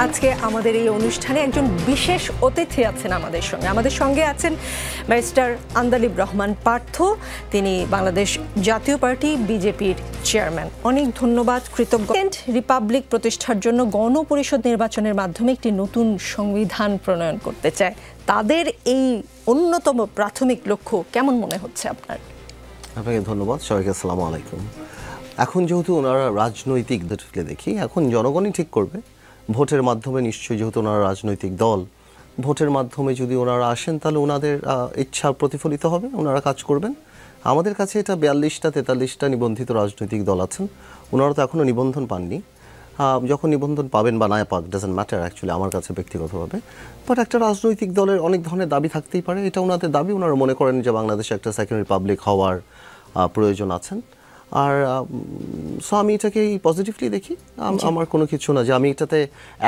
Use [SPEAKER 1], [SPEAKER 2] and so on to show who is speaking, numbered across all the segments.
[SPEAKER 1] আজকে আমাদের এই অনুষ্ঠানে একজন বিশেষ অতিথি আছেন আমাদের সঙ্গে আছেন ব্যারিস্টার আন্দালিব রহমান পার্থ। তিনি বাংলাদেশ জাতীয় পার্টি বিজেপির চেয়ারম্যান। অনেক ধন্যবাদ, কৃতজ্ঞ। রিপাবলিক প্রতিষ্ঠার জন্য গণপরিষদ নির্বাচনের মাধ্যমে একটি নতুন সংবিধান প্রণয়ন করতে চায়। তাদের এই অন্যতম প্রাথমিক লক্ষ্য কেমন মনে হচ্ছে আপনার?
[SPEAKER 2] আপনাকে ধন্যবাদ। সবাইকে আসসালামু আলাইকুম। এখন যেহেতু ওনারা রাজনৈতিক দৃষ্টিতে দেখি, এখন জনগণই ঠিক করবে। ভোটের মাধ্যমে নিশ্চয়ই, যেহেতু ওনারা রাজনৈতিক দল, ভোটের মাধ্যমে যদি ওনারা আসেন তাহলে ওনাদের ইচ্ছা প্রতিফলিত হবে, ওনারা কাজ করবেন। আমাদের কাছে এটা 42-43টা নিবন্ধিত রাজনৈতিক দল আছেন, ওনারা তো এখনও নিবন্ধন পাননি। যখন নিবন্ধন পাবেন বা না পাক, ডাজন্ট ম্যাটার অ্যাকচুয়ালি আমার কাছে ব্যক্তিগতভাবে। বাট একটা রাজনৈতিক দলের অনেক ধরনের দাবি থাকতেই পারে, এটা ওনাদের দাবি। ওনারা মনে করেন যে বাংলাদেশে একটা সেকেন্ড রিপাবলিক হওয়ার প্রয়োজন আছেন। আর সো আমি এটাকে পজিটিভলি দেখি। আমার কোনো কিছু না যে আমি এটাতে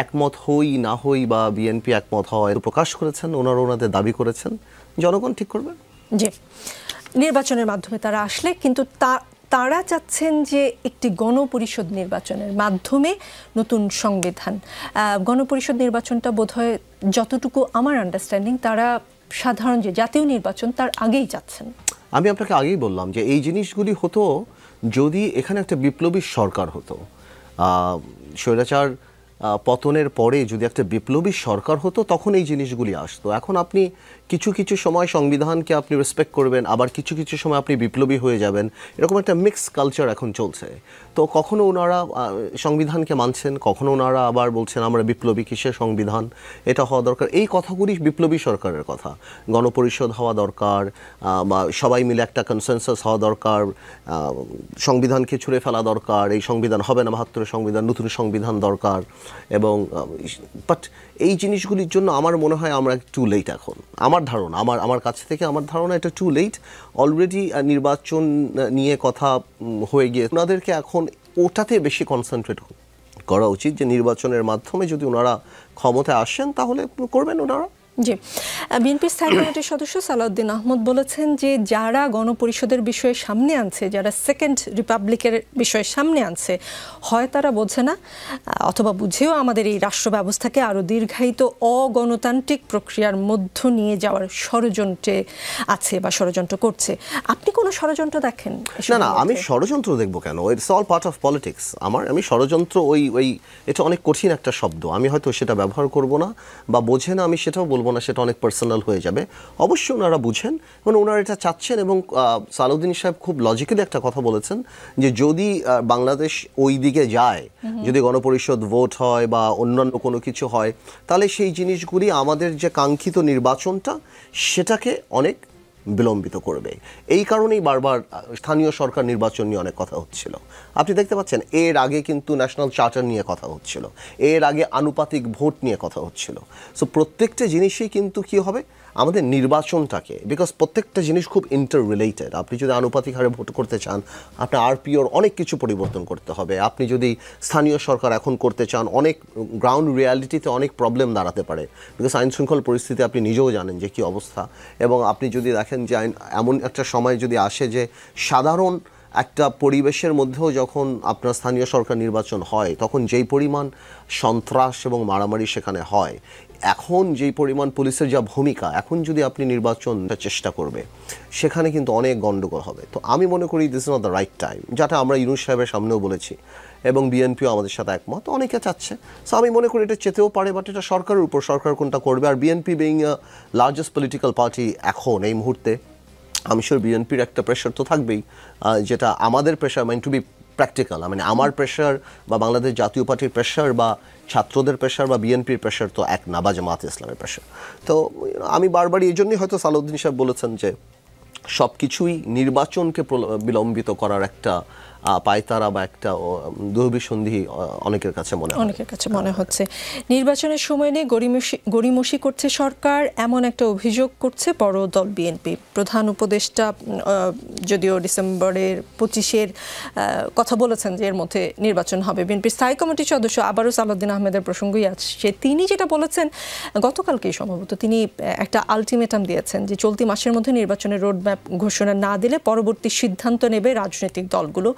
[SPEAKER 2] একমত হই না হই বা বিএনপি একমত হয় প্রকাশ করেছেন, ওনারা ওনাদের দাবি করেছেন, জনগণ ঠিক করবে।
[SPEAKER 1] জি, নির্বাচনের মাধ্যমে তারা আসলে, কিন্তু তারা চাচ্ছেন যে একটি গণপরিষদ নির্বাচনের মাধ্যমে নতুন সংবিধান। গণপরিষদ নির্বাচনটা বোধহয়, যতটুকু আমার আন্ডারস্ট্যান্ডিং, তারা সাধারণ যে জাতীয় নির্বাচন তার আগেই চাচ্ছেন।
[SPEAKER 2] আমি আপনাকে আগেই বললাম যে এই জিনিসগুলি হতো যদি এখানে একটা বিপ্লবী সরকার হতো। স্বৈরাচার পতনের পরে যদি একটা বিপ্লবী সরকার হতো তখন এই জিনিসগুলি আসতো। এখন আপনি কিছু কিছু সময় সংবিধানকে আপনি রেসপেক্ট করবেন, আবার কিছু কিছু সময় আপনি বিপ্লবী হয়ে যাবেন, এরকম একটা মিক্স কালচার এখন চলছে। তো কখনো ওনারা সংবিধানকে মানছেন, কখনো ওনারা আবার বলছেন আমরা বিপ্লবী, কিসের সংবিধান, এটা হওয়া দরকার। এই কথাগুলি বিপ্লবী সরকারের কথা। গণপরিষদ হওয়া দরকার, বা সবাই মিলে একটা কনসেনসাস হওয়া দরকার, সংবিধানকে ছুঁড়ে ফেলা দরকার, এই সংবিধান হবে না 72-এর সংবিধান, নতুন সংবিধান দরকার। এবং বাট এই জিনিসগুলির জন্য আমার মনে হয় আমরা টু লেট। এখন আমার ধারণা, আমার কাছ থেকে আমার ধারণা এটা টু লেট। অলরেডি নির্বাচন নিয়ে কথা হয়ে গিয়ে ওনাদেরকে এখন ওটাতে বেশি কনসেন্ট্রেট করা উচিত, যে নির্বাচনের মাধ্যমে যদি ওনারা ক্ষমতায় আসেন তাহলে করবেন ওনারা।
[SPEAKER 1] জি, বিএনপির স্থায়ী কমিটির সদস্য সালাউদ্দিন আহমদ বলেছেন যে যারা গণপরিষদের বিষয়ে সামনে আনছে, যারা সেকেন্ড রিপাবলিকের বিষয়ে সামনে আনছে, হয় তারা বোঝে না, অথবা বুঝেও আমাদের এই রাষ্ট্র ব্যবস্থাকে আরও দীর্ঘায়িত অগণতান্ত্রিক প্রক্রিয়ার মধ্য নিয়ে যাওয়ার ষড়যন্ত্রে আছে বা ষড়যন্ত্র করছে। আপনি কোনো ষড়যন্ত্র দেখেন?
[SPEAKER 2] না, আমি ষড়যন্ত্র দেখবো কেন? It's all part of politics. আমি ষড়যন্ত্র ওই এটা অনেক কঠিন একটা শব্দ, আমি হয়তো সেটা ব্যবহার করব না, বা বোঝে না আমি সেটাও বলবো না, সেটা অনেক পার্সোনাল হয়ে যাবে। অবশ্যই ওনারা বুঝেন, মানে ওনারা এটা চাচ্ছেন। এবং সালাউদ্দিন সাহেব খুব লজিক্যালি একটা কথা বলেছেন যে যদি বাংলাদেশ ওই দিকে যায়, যদি গণপরিষদ ভোট হয় বা অন্যান্য কোনো কিছু হয়, তাহলে সেই জিনিসগুলি আমাদের যে কাঙ্ক্ষিত নির্বাচনটা সেটাকে অনেক বিলম্বিত করবে। এই কারণেই বারবার স্থানীয় সরকার নির্বাচন নিয়ে অনেক কথা হচ্ছিল। আপনি দেখতে পাচ্ছেন এর আগে কিন্তু ন্যাশনাল চার্টার নিয়ে কথা হচ্ছিল, এর আগে আনুপাতিক ভোট নিয়ে কথা হচ্ছিল। সো প্রত্যেকটা জিনিসই কিন্তু কী হবে আমাদের নির্বাচনটাকে, বিকজ প্রত্যেকটা জিনিস খুব ইন্টার রিলেটেড। আপনি যদি আনুপাতিক হারে ভোট করতে চান, আপনার আরপিওর অনেক কিছু পরিবর্তন করতে হবে। আপনি যদি স্থানীয় সরকার এখন করতে চান, অনেক গ্রাউন্ড রিয়ালিটিতে অনেক প্রবলেম দাঁড়াতে পারে, বিকজ আইন শৃঙ্খল পরিস্থিতি আপনি নিজেও জানেন যে কী অবস্থা। এবং আপনি যদি দেখেন যে এমন একটা সময় যদি আসে যে সাধারণ একটা পরিবেশের মধ্যেও যখন আপনার স্থানীয় সরকার নির্বাচন হয়, তখন যেই পরিমাণ সন্ত্রাস এবং মারামারি সেখানে হয়, এখন যেই পরিমাণ পুলিশের যা ভূমিকা, এখন যদি আপনি নির্বাচনটা চেষ্টা করবে, সেখানে কিন্তু অনেক গণ্ডগোল হবে। তো আমি মনে করি this is not the right time, যেটা আমরা ইউনূস সাহেবের সামনেও বলেছি এবং বিএনপিও আমাদের সাথে একমত, অনেকে চাচ্ছে। সো আমি মনে করি এটা চেতেও পারে, বাট এটা সরকারের উপর, সরকার কোনটা করবে। আর BNP being largest political party এখন এই মুহূর্তে, আমি শিওর বিএনপির একটা প্রেশার তো থাকবেই, যেটা আমাদের pressure, mine to be practical, মানে আমার প্রেশার বা বাংলাদেশ জাতীয় পার্টির প্রেশার বা ছাত্রদের প্রেশার বা বিএনপির প্রেশার তো এক না, বা জামায়াতে ইসলামের প্রেশার। তো আমি বারবারই এই জন্যই হয়তো সালাউদ্দিন সাহেব বলেছেন যে সব কিছুই নির্বাচনকে বিলম্বিত করার একটা পায়তারা বা একটা দুর্বিসন্ধি অনেকের কাছে মনে
[SPEAKER 1] হচ্ছে। নির্বাচনের সময় নিয়ে গড়িমসি করছে সরকার, এমন একটা অভিযোগ করছে বড় দল বিএনপি। প্রধান উপদেষ্টা যদিও ডিসেম্বরের 25-এর কথা বলেছেন যে এর মধ্যে নির্বাচন হবে। বিএনপির স্থায়ী কমিটির সদস্য আবারও সালাউদ্দিন আহমেদের প্রসঙ্গই আসছে। তিনি যেটা বলেছেন, গতকালকেই সম্ভবত তিনি একটা আলটিমেটাম দিয়েছেন যে চলতি মাসের মধ্যে নির্বাচনের রোডম্যাপ ঘোষণা না দিলে পরবর্তী সিদ্ধান্ত নেবে রাজনৈতিক দলগুলো।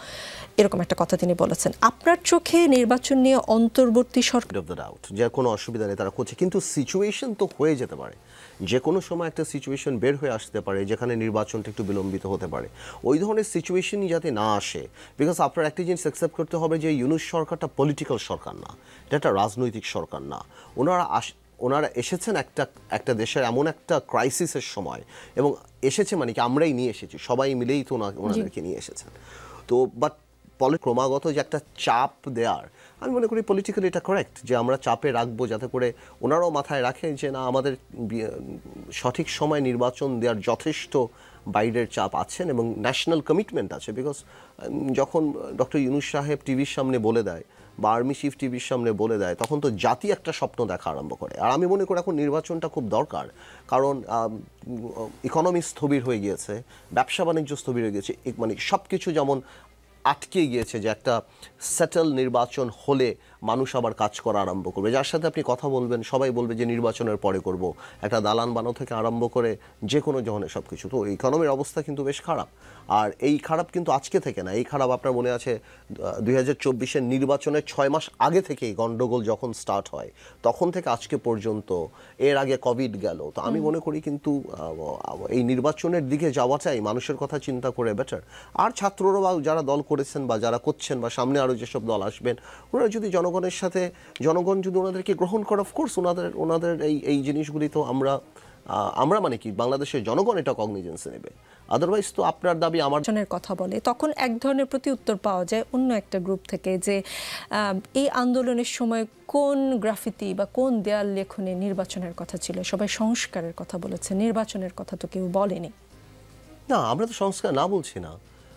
[SPEAKER 1] এরকম একটা কথা তিনি বলেছেন। আপনার চোখে নির্বাচন নিয়ে অন্তর্বর্তী সরকার
[SPEAKER 2] অফ দ্য ডাউট যে কোনো অসুবিধা নেই, তারা করছে, কিন্তু সিচুয়েশন তো হয়ে যেতে পারে, যে কোনো সময় একটা সিচুয়েশন বের হয়ে আসতে পারে যেখানে নির্বাচনটা একটু বিলম্বিত হতে পারে। ওই ধরনের সিচুয়েশনই যাতে না আসে, বিকজ আপনার একটা জিনিস অ্যাকসেপ্ট করতে হবে যে ইউনূস সরকারটা পলিটিক্যাল সরকার না, এটা একটা রাজনৈতিক সরকার না। ওনারা এসেছেন একটা দেশের এমন একটা ক্রাইসিসের সময়, এবং এসেছে মানে কি আমরাই নিয়ে এসেছি, সবাই মিলেই তো ওনাদেরকে নিয়ে এসেছেন। তো বাট ক্রমাগত যে একটা চাপ দেওয়ার, আমি মনে করি পলিটিক্যালি এটা কারেক্ট যে আমরা চাপে রাখবো, যাতে করে ওনারাও মাথায় রাখেন যে না, আমাদের সঠিক সময় নির্বাচন দেওয়ার যথেষ্ট বাইরের চাপ আছেন এবং ন্যাশনাল কমিটমেন্ট আছে। বিকজ যখন ডক্টর ইউনূস সাহেব টিভির সামনে বলে দেয় বা আর্মি চিফ টিভির সামনে বলে দেয়, তখন তো জাতি একটা স্বপ্ন দেখা আরম্ভ করে। আর আমি মনে করি এখন নির্বাচনটা খুব দরকার, কারণ ইকোনমি স্থবির হয়ে গিয়েছে, ব্যবসা বাণিজ্য স্থবির হয়ে গিয়েছে, মানে সব কিছু যেমন আটকে গিয়েছে, যে একটা সেটেল নির্বাচন হলে মানুষ আবার কাজ করা আরম্ভ করবে। যার সাথে আপনি কথা বলবেন সবাই বলবে যে নির্বাচনের পরে করব, একটা দালান বানো থেকে আরম্ভ করে যে কোনো ধরনের সব কিছু। তো ইকোনমির অবস্থা কিন্তু বেশ খারাপ, আর এই খারাপ কিন্তু আজকে থেকে না, এই খারাপ আপনার মনে আছে 2024-এর নির্বাচনের 6 মাস আগে থেকেই গন্ডগোল যখন স্টার্ট হয় তখন থেকে আজকে পর্যন্ত, এর আগে কোভিড গেল। তো আমি মনে করি কিন্তু এই নির্বাচনের দিকে যাওয়াটাই মানুষের কথা চিন্তা করে বেটার। আর ছাত্ররা বা যারা দল করেছেন বা যারা করছেন বা সামনে আরও যেসব দল আসবেন, ওনারা যদি জনগণের সাথে, জনগণ যদি ওনাদেরকে গ্রহণ করে, অফকোর্স ওনাদের এই জিনিসগুলি তো আমরা মানে কি বাংলাদেশের জনগণ এটা কগনিজেন্সে নেবে। আদারওয়াইজ তো আপনার দাবি আমার
[SPEAKER 1] কথা বলে, তখন এক ধরনের প্রতি উত্তর পাওয়া যায় অন্য একটা গ্রুপ থেকে যে এই আন্দোলনের সময় কোন গ্রাফিতি বা কোন দেয়াল লেখনে নির্বাচনের কথা ছিল, সবাই সংস্কারের কথা বলেছে, নির্বাচনের কথা তো কেউ বলেনি।
[SPEAKER 2] না, আমরা তো সংস্কার না বলছি না,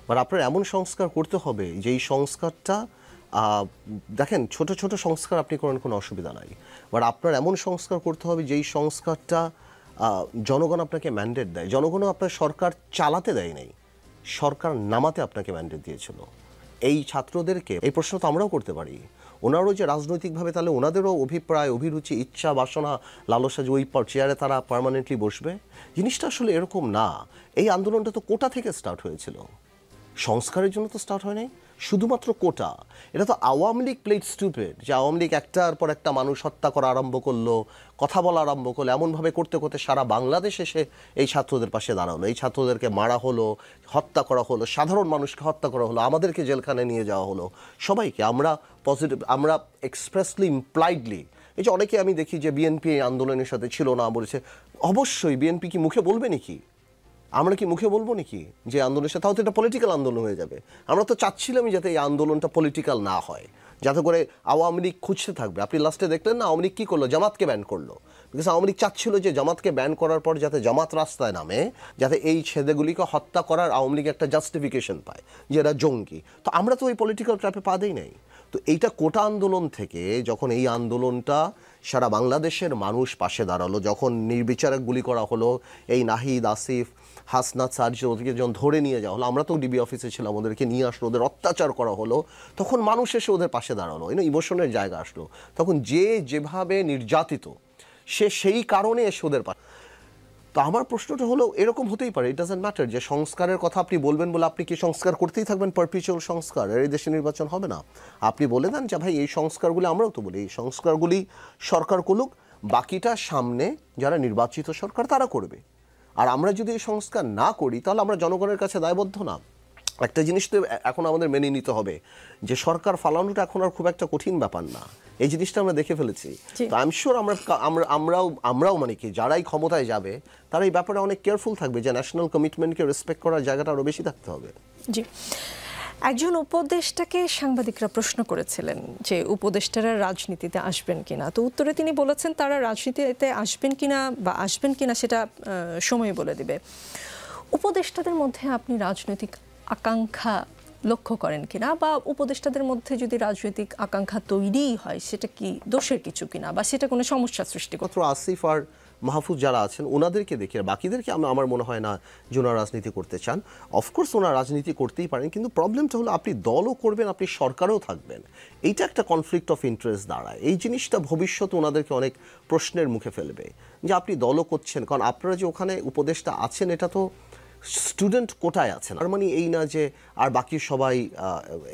[SPEAKER 2] বাট আপনার এমন সংস্কার করতে হবে যেই সংস্কারটা, দেখেন ছোট ছোট সংস্কার আপনি করেন, কোনো অসুবিধা নাই, বাট আপনার এমন সংস্কার করতে হবে যেই সংস্কারটা জনগণ আপনাকে ম্যান্ডেট দেয়। জনগণও আপনার সরকার চালাতে দেয় নাই, সরকার নামাতে আপনাকে ম্যান্ডেট দিয়েছিল। এই ছাত্রদেরকে এই প্রশ্ন তো আমরাও করতে পারি, ওনারও যে রাজনৈতিকভাবে তাহলে ওনাদেরও অভিপ্রায়, অভিরুচি, ইচ্ছা, বাসনা, লালসা যে ওই চেয়ারে তারা পার্মানেন্টলি বসবে, জিনিসটা আসলে এরকম না। এই আন্দোলনটা তো কোটা থেকে স্টার্ট হয়েছিল, সংস্কারের জন্য তো স্টার্ট হয় নাই শুধুমাত্র কোটা। এটা তো আওয়ামী লীগ প্লেড স্টুপিড, যে আওয়ামী লীগ একটার পর একটা মানুষ হত্যা করা আরম্ভ করলো, কথা বলা আরম্ভ করলো, এমনভাবে করতে করতে সারা বাংলাদেশ এসে এই ছাত্রদের পাশে দাঁড়ানো, এই ছাত্রদেরকে মারা হলো, হত্যা করা হলো, সাধারণ মানুষকে হত্যা করা হলো, আমাদেরকে জেলখানে নিয়ে যাওয়া হলো, সবাইকে। আমরা এক্সপ্রেসলি ইমপ্লাইডলি, এই যে অনেকে আমি দেখি যে বিএনপি এই আন্দোলনের সাথে ছিল না বলেছে, অবশ্যই বিএনপি কি মুখে বলবে নাকি? আমরা কি মুখে বলবো নাকি যে আন্দোলনের সাথে? তাও তো এটা পলিটিক্যাল আন্দোলন হয়ে যাবে। আমরা তো চাচ্ছিলামই যাতে এই আন্দোলনটা পলিটিক্যাল না হয়, যাতে করে আওয়ামী লীগ খুঁজতে থাকবে। আপনি লাস্টে দেখলেন না আওয়ামী লীগ কী করলো? জামাতকে ব্যান করলো। বিকজ আওয়ামী লীগ চাচ্ছিল যে জামাতকে ব্যান করার পর যাতে জামাত রাস্তায় নামে, যাতে এই ছেলেগুলিকে হত্যা করার আওয়ামী লীগ একটা জাস্টিফিকেশন পায় যে এরা জঙ্গি। তো আমরা তো ওই পলিটিক্যাল ট্র্যাপে পা দেই নাই। তো এইটা কোটা আন্দোলন থেকে যখন এই আন্দোলনটা সারা বাংলাদেশের মানুষ পাশে দাঁড়ালো, যখন নির্বিচারে গুলি করা হলো, এই নাহিদ, আসিফ, হাসনাত, সার্জি, ওদেরকে যখন ধরে নিয়ে যাওয়া হলো, আমরা তো ডিবি অফিসে ছিলাম, ওদেরকে নিয়ে আসলো, ওদের অত্যাচার করা হলো, তখন মানুষ এসে ওদের পাশে দাঁড়ালো, ইমোশনের জায়গা আসলো। তখন যে যেভাবে নির্যাতিত সে সেই কারণে এসে ওদের পাশে। তো আমার প্রশ্নটা হলো এরকম হতেই পারে, ইট ডাজন্ট ম্যাটার যে সংস্কারের কথা আপনি বলবেন বলে আপনি কি সংস্কার করতেই থাকবেন, পারপিচুয়াল সংস্কার, এই দেশে নির্বাচন হবে না? আপনি বলে দেন যে ভাই এই সংস্কারগুলি, আমরাও তো বলি এই সংস্কারগুলি সরকার করুক, বাকিটা সামনে যারা নির্বাচিত সরকার তারা করবে। আর আমরা যদি এই সংস্কার না করি তাহলে আমরা জনগণের কাছে দায়বদ্ধ না। একটা জিনিস তো এখন আমাদের মেনে নিতে হবে যে সরকার ফালানোটা এখন আর খুব একটা কঠিন ব্যাপার না, এই জিনিসটা আমরা দেখে ফেলেছি। তো আই এম শিওর আমরাও মানে কি যারাই ক্ষমতায় যাবে তারা এই ব্যাপারে অনেক কেয়ারফুল থাকবে, যে ন্যাশনাল কমিটমেন্টকে রেসপেক্ট করার জায়গাটা আরও বেশি থাকতে হবে।
[SPEAKER 1] জি, একজন উপদেষ্টাকে সাংবাদিকরা প্রশ্ন করেছিলেন যে উপদেষ্টারা রাজনীতিতে আসবেন কিনা, তো উত্তরে তিনি বলেছেন তারা রাজনীতিতে আসবেন কিনা বা আসবেন কিনা সেটা সময় বলে দিবে। উপদেষ্টাদের মধ্যে আপনি রাজনৈতিক আকাঙ্ক্ষা লক্ষ্য করেন কিনা, বা উপদেষ্টাদের মধ্যে যদি রাজনৈতিক আকাঙ্ক্ষা তৈরি হয় সেটা কি দোষের কিছু কিনা, বা সেটা কোনো সমস্যা সৃষ্টি করে?
[SPEAKER 2] আসিফ আর মাহফুজ যারা আছেন ওনাদেরকে দেখে, বাকিদেরকে আমার মনে হয় না যে ওনারা রাজনীতি করতে চান। অফকোর্স ওনারা রাজনীতি করতেই পারেন, কিন্তু প্রবলেমটা হলো আপনি দলও করবেন, আপনি সরকারেও থাকবেন, এইটা একটা কনফ্লিক্ট অফ ইন্টারেস্ট দাঁড়ায়। এই জিনিসটা ভবিষ্যতে ওনাদেরকে অনেক প্রশ্নের মুখে ফেলবে যে আপনি দলও করছেন, কারণ আপনারা যে ওখানে উপদেষ্টা আছেন এটা তো স্টুডেন্ট কোটায় আছেন, আর মানে এই না যে আর বাকি সবাই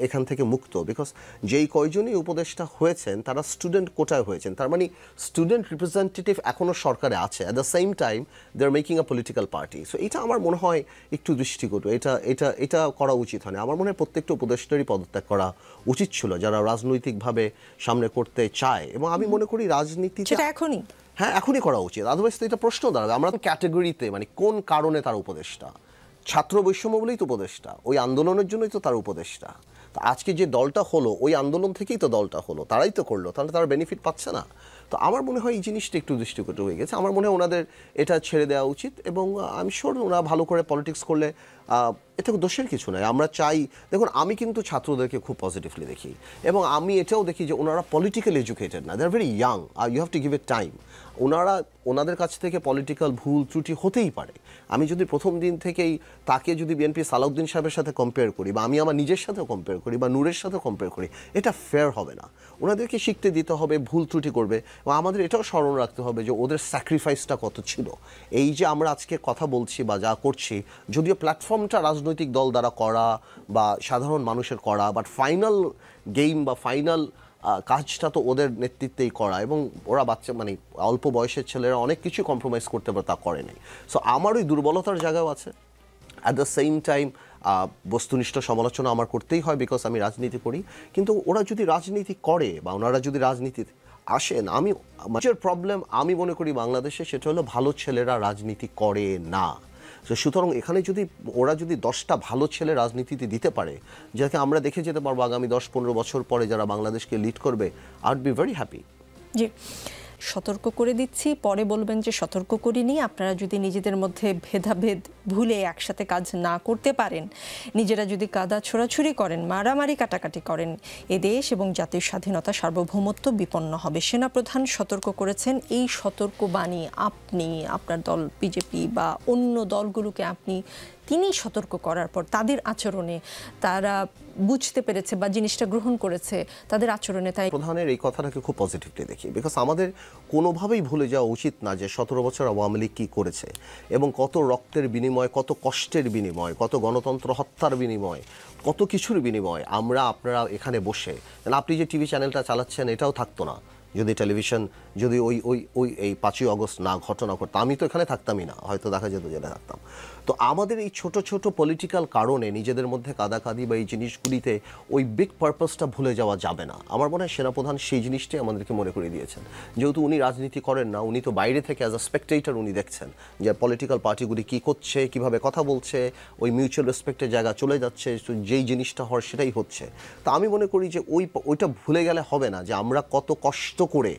[SPEAKER 2] এখান থেকে মুক্ত, বিকজ যেই কয়জনই উপদেষ্টা হয়েছেন তারা স্টুডেন্ট কোটায় হয়েছেন, তার মানে স্টুডেন্ট রিপ্রেজেন্টেটিভ এখনও সরকারে আছে, at the same time they are making a political party. So এটা আমার মনে হয় একটু দৃষ্টিকটু, এটা করা উচিত হয়নি। আমার মনে হয় প্রত্যেকটা উপদেষ্টারই পদত্যাগ করা উচিত ছিল যারা রাজনৈতিকভাবে সামনে করতে চায়, এবং আমি মনে করি রাজনীতি
[SPEAKER 1] এখনই,
[SPEAKER 2] হ্যাঁ এখনই করা উচিত, আদারওয়াইজ তো এটা প্রশ্ন দাঁড়াবে। আমরা তো ক্যাটেগরিতে মানে কোন কারণে তার উপদেষ্টা, ছাত্র বৈষম্য বলেই তো উপদেষ্টা, ওই আন্দোলনের জন্যই তো তার উপদেষ্টা। তো আজকে যে দলটা হলো ওই আন্দোলন থেকেই তো দলটা হলো, তারাই তো করলো, তাহলে তারা বেনিফিট পাচ্ছে না। তো আমার মনে হয় এই জিনিসটা একটু দৃষ্টিকটু হয়ে গেছে। আমার মনে হয় ওনাদের এটা ছেড়ে দেওয়া উচিত, এবং আমি শিওর ওরা ভালো করে পলিটিক্স করলে এতে দোষের কিছু নয়। আমরা চাই, দেখুন আমি কিন্তু ছাত্রদেরকে খুব পজিটিভলি দেখি, এবং আমি এটাও দেখি যে ওনারা পলিটিক্যাল এডুকেটেড না, they are very young, you have to give it time. ওনাদের কাছ থেকে পলিটিক্যাল ভুল ত্রুটি হতেই পারে। আমি যদি প্রথম দিন থেকেই তাকে যদি বিএনপি সালাউদ্দিন সাহেবের সাথে কম্পেয়ার করি, বা আমি আমার নিজের সাথেও কম্পেয়ার করি, বা নূরের সাথেও কম্পেয়ার করি, এটা ফেয়ার হবে না। ওনাদেরকে শিখতে দিতে হবে, ভুল ত্রুটি করবে, এবং আমাদের এটাও স্মরণ রাখতে হবে যে ওদের স্যাক্রিফাইসটা কত ছিল। এই যে আমরা আজকে কথা বলছি বা যা করছি, যদিও প্ল্যাটফর্মটা রাজনৈতিক দল দ্বারা করা বা সাধারণ মানুষের করা, বাট ফাইনাল গেম বা ফাইনাল কাজটা তো ওদের নেতৃত্বেই করা, এবং ওরা বাচ্চা মানে অল্প বয়সের ছেলেরা অনেক কিছু কম্প্রোমাইজ করতে পারে, তা করে নাই। সো আমার ওই দুর্বলতার জায়গাও আছে। অ্যাট দ্য সেম টাইম বস্তুনিষ্ঠ সমালোচনা আমার করতেই হয়, বিকজ আমি রাজনীতি করি। কিন্তু ওরা যদি রাজনীতি করে বা ওনারা যদি রাজনীতি আসেন, আমি মেজর প্রবলেম আমি মনে করি বাংলাদেশে সেটা হলো ভালো ছেলেরা রাজনীতি করে না। সুতরাং এখানে যদি ওরা যদি 10টা ভালো ছেলে রাজনীতিতে দিতে পারে, যাকে আমরা দেখে যেতে পারবো আগামী 10-15 বছর পরে যারা বাংলাদেশকে লিড করবে, I would be very happy.
[SPEAKER 1] জি, সতর্ক করে দিচ্ছি, পরে বলবেন যে সতর্ক করিনি। আপনারা যদি নিজেদের মধ্যে ভেদাভেদ ভুলে একসাথে কাজ না করতে পারেন, নিজেরা যদি কাদা ছোড়াছুড়ি করেন, মারামারি কাটাকাটি করেন, এ দেশ এবং জাতির স্বাধীনতা সার্বভৌমত্ব বিপন্ন হবে। সেনাপ্রধান সতর্ক করেছেন। এই সতর্কবাণী আপনি, আপনার দল বিজেপি বা অন্য দলগুলোকে তিনি সতর্ক করার পর তাদের আচরণে তারা বুঝতে পেরেছে বা জিনিসটা গ্রহণ করেছে তাদের আচরণে, তাই
[SPEAKER 2] প্রধানের এই কথাটাকে খুব পজিটিভলি দেখি, বিকজ আমাদের কোনোভাবেই ভুলে যাওয়া উচিত না যে 17 বছর আওয়ামী লীগ কী করেছে, এবং কত রক্তের বিনিময়, কত কষ্টের বিনিময়, কত গণতন্ত্র হত্যার বিনিময়, কত কিছুর বিনিময় আপনারা এখানে বসে, আপনি যে টিভি চ্যানেলটা চালাচ্ছেন এটাও থাকতো না যদি টেলিভিশন যদি ওই এই 5ই আগস্ট না ঘটনা করতো। আমি তো এখানে থাকতামই না, হয়তো দেখা যেত জেলে থাকতাম। তো আমাদের এই ছোট ছোট পলিটিক্যাল কারণে নিজেদের মধ্যে কাদাকাদি বা এই জিনিসগুলিতে ওই বিগ পারপাসটা ভুলে যাওয়া যাবে না। আমার মনে হয় সেনাপ্রধান সেই জিনিসটাই আমাদেরকে মনে করে দিয়েছেন, যেহেতু উনি রাজনীতি করেন না, উনি তো বাইরে থেকে অ্যাজ আ স্পেকটেটর উনি দেখছেন যে পলিটিক্যাল পার্টিগুলি কী করছে, কীভাবে কথা বলছে, ওই মিউচুয়াল রেসপেক্টের জায়গা চলে যাচ্ছে, যেই জিনিসটা হওয়ার সেটাই হচ্ছে। তা আমি মনে করি যে ওইটা ভুলে গেলে হবে না যে আমরা কত কষ্ট করে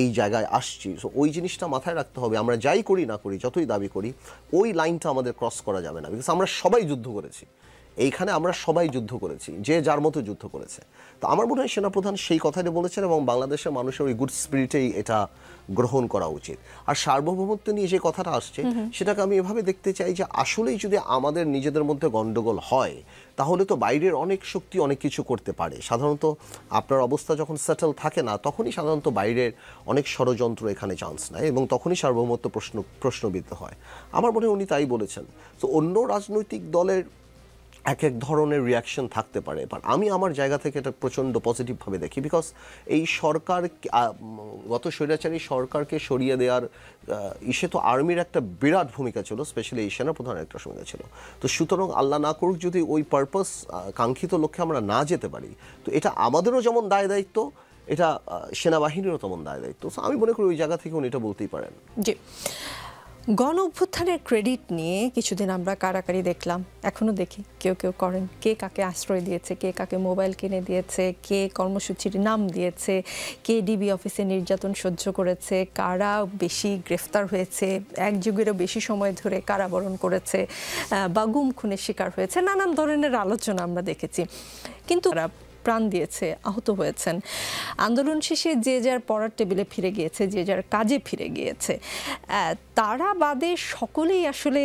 [SPEAKER 2] এই জায়গায় আসছি। সো ওই জিনিসটা মাথায় রাখতে হবে। আমরা যাই করি না করি, যতই দাবি করি, ওই লাইনটা আমাদের ক্রস করা যাবে না, বিকজ আমরা সবাই যুদ্ধ করেছি এইখানে, আমরা সবাই যুদ্ধ করেছি, যে যার মতো যুদ্ধ করেছে। তো আমার মনে হয় সেনাপ্রধান সেই কথাটি বলেছেন, এবং বাংলাদেশের মানুষের ওই গুড স্পিরিটেই এটা গ্রহণ করা উচিত। আর সার্বভৌমত্ব নিয়ে যে কথাটা আসছে সেটাকে আমি এভাবে দেখতে চাই যে আসলেই যদি আমাদের নিজেদের মধ্যে গণ্ডগোল হয়, তাহলে তো বাইরের অনেক শক্তি অনেক কিছু করতে পারে। সাধারণত আপনার অবস্থা যখন সেটেল থাকে না, তখনই সাধারণত বাইরের অনেক ষড়যন্ত্র এখানে চান্স নেয়, এবং তখনই সার্বভৌমত্ব প্রশ্নবিদ্ধ হয়। আমার মনে হয় উনি তাই বলেছেন। তো অন্য রাজনৈতিক দলের এক এক ধরনের রিয়াকশন থাকতে পারে, বাট আমি আমার জায়গা থেকে এটা প্রচণ্ড পজিটিভভাবে দেখি, বিকজ এই সরকার গত স্বৈরাচারী সরকারকে সরিয়ে দেওয়ার ইসে তো আর্মির একটা বিরাট ভূমিকা ছিল, স্পেশালি এই সেনাপ্রধানের একটা ভূমিকা ছিল। তো সুতরাং আল্লাহ না করুক যদি ওই পারপাস কাঙ্ক্ষিত লক্ষ্যে আমরা না যেতে পারি, তো এটা আমাদেরও যেমন দায় দায়িত্ব, এটা সেনাবাহিনীরও তেমন দায় দায়িত্ব। আমি মনে করি ওই জায়গা থেকে উনি এটা বলতেই পারেন।
[SPEAKER 1] জি, গণ অভ্যুত্থানের ক্রেডিট নিয়ে কিছুদিন আমরা কারাকারি দেখলাম, এখনও দেখি কেউ কেউ করেন, কে কাকে আশ্রয় দিয়েছে, কে কাকে মোবাইল কিনে দিয়েছে, কে কর্মসূচির নাম দিয়েছে, কে ডিবি অফিসে নির্যাতন সহ্য করেছে, কারা বেশি গ্রেফতার হয়েছে, এক যুগেরও বেশি সময় ধরে কারাবরণ করেছে বা গুম খুনের শিকার হয়েছে, নানান ধরনের আলোচনা আমরা দেখেছি। কিন্তু প্রাণ দিয়েছে, আহত হয়েছেন। আন্দোলন শেষে যে যার পড়ার টেবিলে ফিরে গিয়েছে, যে যার কাজে ফিরে গিয়েছে। তারা বাদে সকলেই আসলে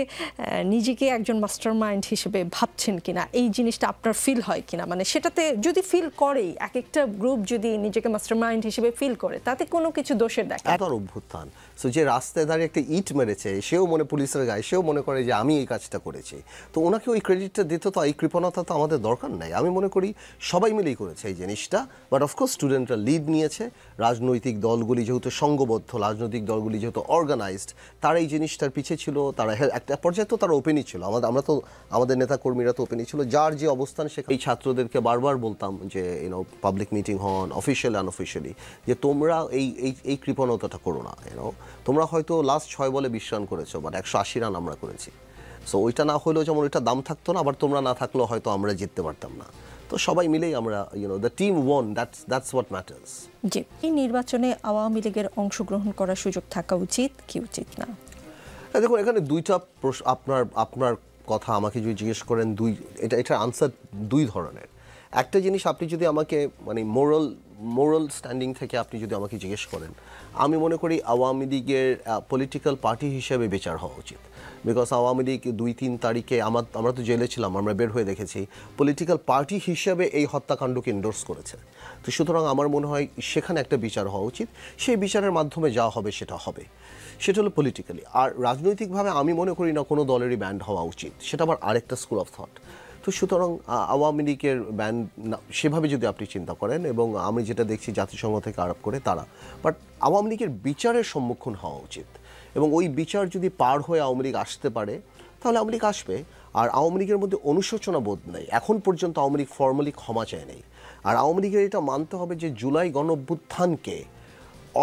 [SPEAKER 1] নিজেকে একজন মাস্টার মাইন্ড হিসেবে ভাবছেন কিনা, এই জিনিসটা আপনার ফিল হয় কিনা? মানে সেটাতে যদি ফিল করেই, এক একটা গ্রুপ যদি নিজেকে মাস্টার মাইন্ড হিসেবে ফিল করে, তাতে কোনো কিছু দোষের দেখা
[SPEAKER 2] এত অভ্যুত্থান, সো যে রাস্তায় দাঁড়িয়ে একটা ইট মেরেছে সেও মনে পুলিশের গায়ে, সেও মনে করে যে আমি এই কাজটা করেছি, তো ওনাকে ওই ক্রেডিটটা দিতে তো এই কৃপণতা তো আমাদের দরকার নাই। আমি মনে করি সবাই মিলেই করেছে এই জিনিসটা, বাট অফকোর্স স্টুডেন্টরা লিড নিয়েছে, রাজনৈতিক দলগুলি যেহেতু সংঘবদ্ধ, রাজনৈতিক দলগুলি যেহেতু অর্গানাইজড, তারা এই জিনিসটার পিছিয়ে ছিল, তারা একটা পর্যায়ে তো তারা ওপেনই ছিল, আমরা তো আমাদের নেতাকর্মীরা তো ওপেনই ছিল, যার যে অবস্থান সে। এই ছাত্রদেরকে বারবার বলতাম যে পাবলিক মিটিং হন, অফিসিয়ালি আনঅফিসিয়ালি, যে তোমরা এই কৃপণতাটা করো না। তোমরা হয়তো লাস্ট 6 বলে 20 রান করেছো, বাট 180 রান আমরা করেছি, সো ওইটা না হলেও যেমন ওইটা দাম থাকতো না, আবার তোমরা না থাকলেও হয়তো আমরা জিততে পারতাম না। তো সবাই মিলেই আমরা the team one, that's what matters.
[SPEAKER 1] জি, এই নির্বাচনে আওয়ামী লীগের অংশগ্রহণ করার সুযোগ থাকা উচিত কি উচিত না?
[SPEAKER 2] দেখুন, এখানে দুইটা প্রশ্ন, আপনার কথা আমাকে যদি জিজ্ঞেস করেন, এটার আনসার দুই ধরনের। একটা জিনিস, আপনি যদি আমাকে মানে মোরাল স্ট্যান্ডিং থেকে আপনি যদি আমাকে জিজ্ঞেস করেন, আমি মনে করি আওয়ামী লীগের পলিটিক্যাল পার্টি হিসেবে বিচার হওয়া উচিত। বিকজ আওয়ামী লীগ 2-3 তারিখে আমরা তো জেলে ছিলাম, আমরা বের হয়ে দেখেছি, পলিটিক্যাল পার্টি হিসেবে এই হত্যাকাণ্ডকে এন্ডোর্স করেছে। তো সুতরাং আমার মনে হয় সেখানে একটা বিচার হওয়া উচিত, সেই বিচারের মাধ্যমে যা হবে সেটা হবে, সেটা হলো পলিটিক্যালি। আর রাজনৈতিকভাবে আমি মনে করি না কোনো দলেরই ব্যান্ড হওয়া উচিত, সেটা আবার আরেকটা স্কুল অফ থট। তো সুতরাং আওয়ামী লীগের ব্যান সেভাবে যদি আপনি চিন্তা করেন, এবং আমি যেটা দেখছি জাতিসংঘ থেকে আরোপ করে তারা, বাট আওয়ামী লীগের বিচারের সম্মুখীন হওয়া উচিত, এবং ওই বিচার যদি পার হয়ে আওয়ামী লীগ আসতে পারে তাহলে আওয়ামী লীগ আসবে। আর আওয়ামী লীগের মধ্যে অনুশোচনা বোধ নেই, এখন পর্যন্ত আওয়ামী লীগ ফর্মালি ক্ষমা চায় নেই। আর আওয়ামী লীগের এটা মানতে হবে যে জুলাই গণঅভ্যুত্থানকে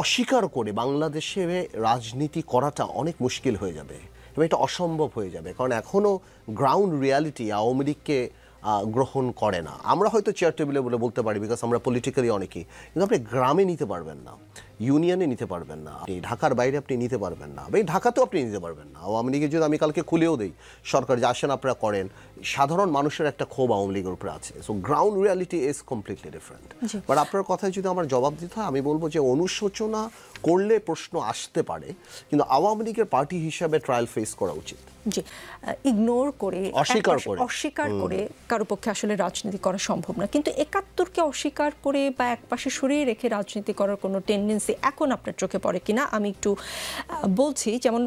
[SPEAKER 2] অস্বীকার করে বাংলাদেশে রাজনীতি করাটা অনেক মুশকিল হয়ে যাবে, এবং এটা অসম্ভব হয়ে যাবে, কারণ এখনও গ্রাউন্ড রিয়ালিটি আওয়ামী লীগকে গ্রহণ করে না। আমরা হয়তো চেয়ার টেবিলে বলে বলতে পারি, বিকজ আমরা পলিটিক্যালি অনেকেই, কিন্তু আপনি গ্রামে নিতে পারবেন না, ইউনিয়নে নিতে পারবেন না, আপনি ঢাকার বাইরে আপনি নিতে পারবেন না, এই ঢাকাতেও আপনি নিতে পারবেন না। আওয়ামী লীগের যদি আমি কালকে খুলেও দিই, সরকার যে আসেন আপনারা করেন, সাধারণ মানুষের একটা ক্ষোভ আওয়ামী লীগের উপরে আছে। So ground reality is completely different. But আপনার কথায় যদি আমার জবাব দিতে হয়, আমি বলবো যে অনুশোচনা করলে প্রশ্ন আসতে পারে, কিন্তু আওয়ামী লীগের পার্টি হিসাবে ট্রায়াল ফেস করা উচিত।
[SPEAKER 1] জি, ইগনোর করে,
[SPEAKER 2] অস্বীকার
[SPEAKER 1] করে কারো পক্ষে আসলে রাজনীতি করা সম্ভব না, কিন্তু ৭১কে অস্বীকার করে বা একপাশে সরিয়ে রেখে রাজনীতি করার কোনো টেন্ডেন্সি এখন আপনার চোখে পড়ে কিনা আমি একটু বলছি। যেমন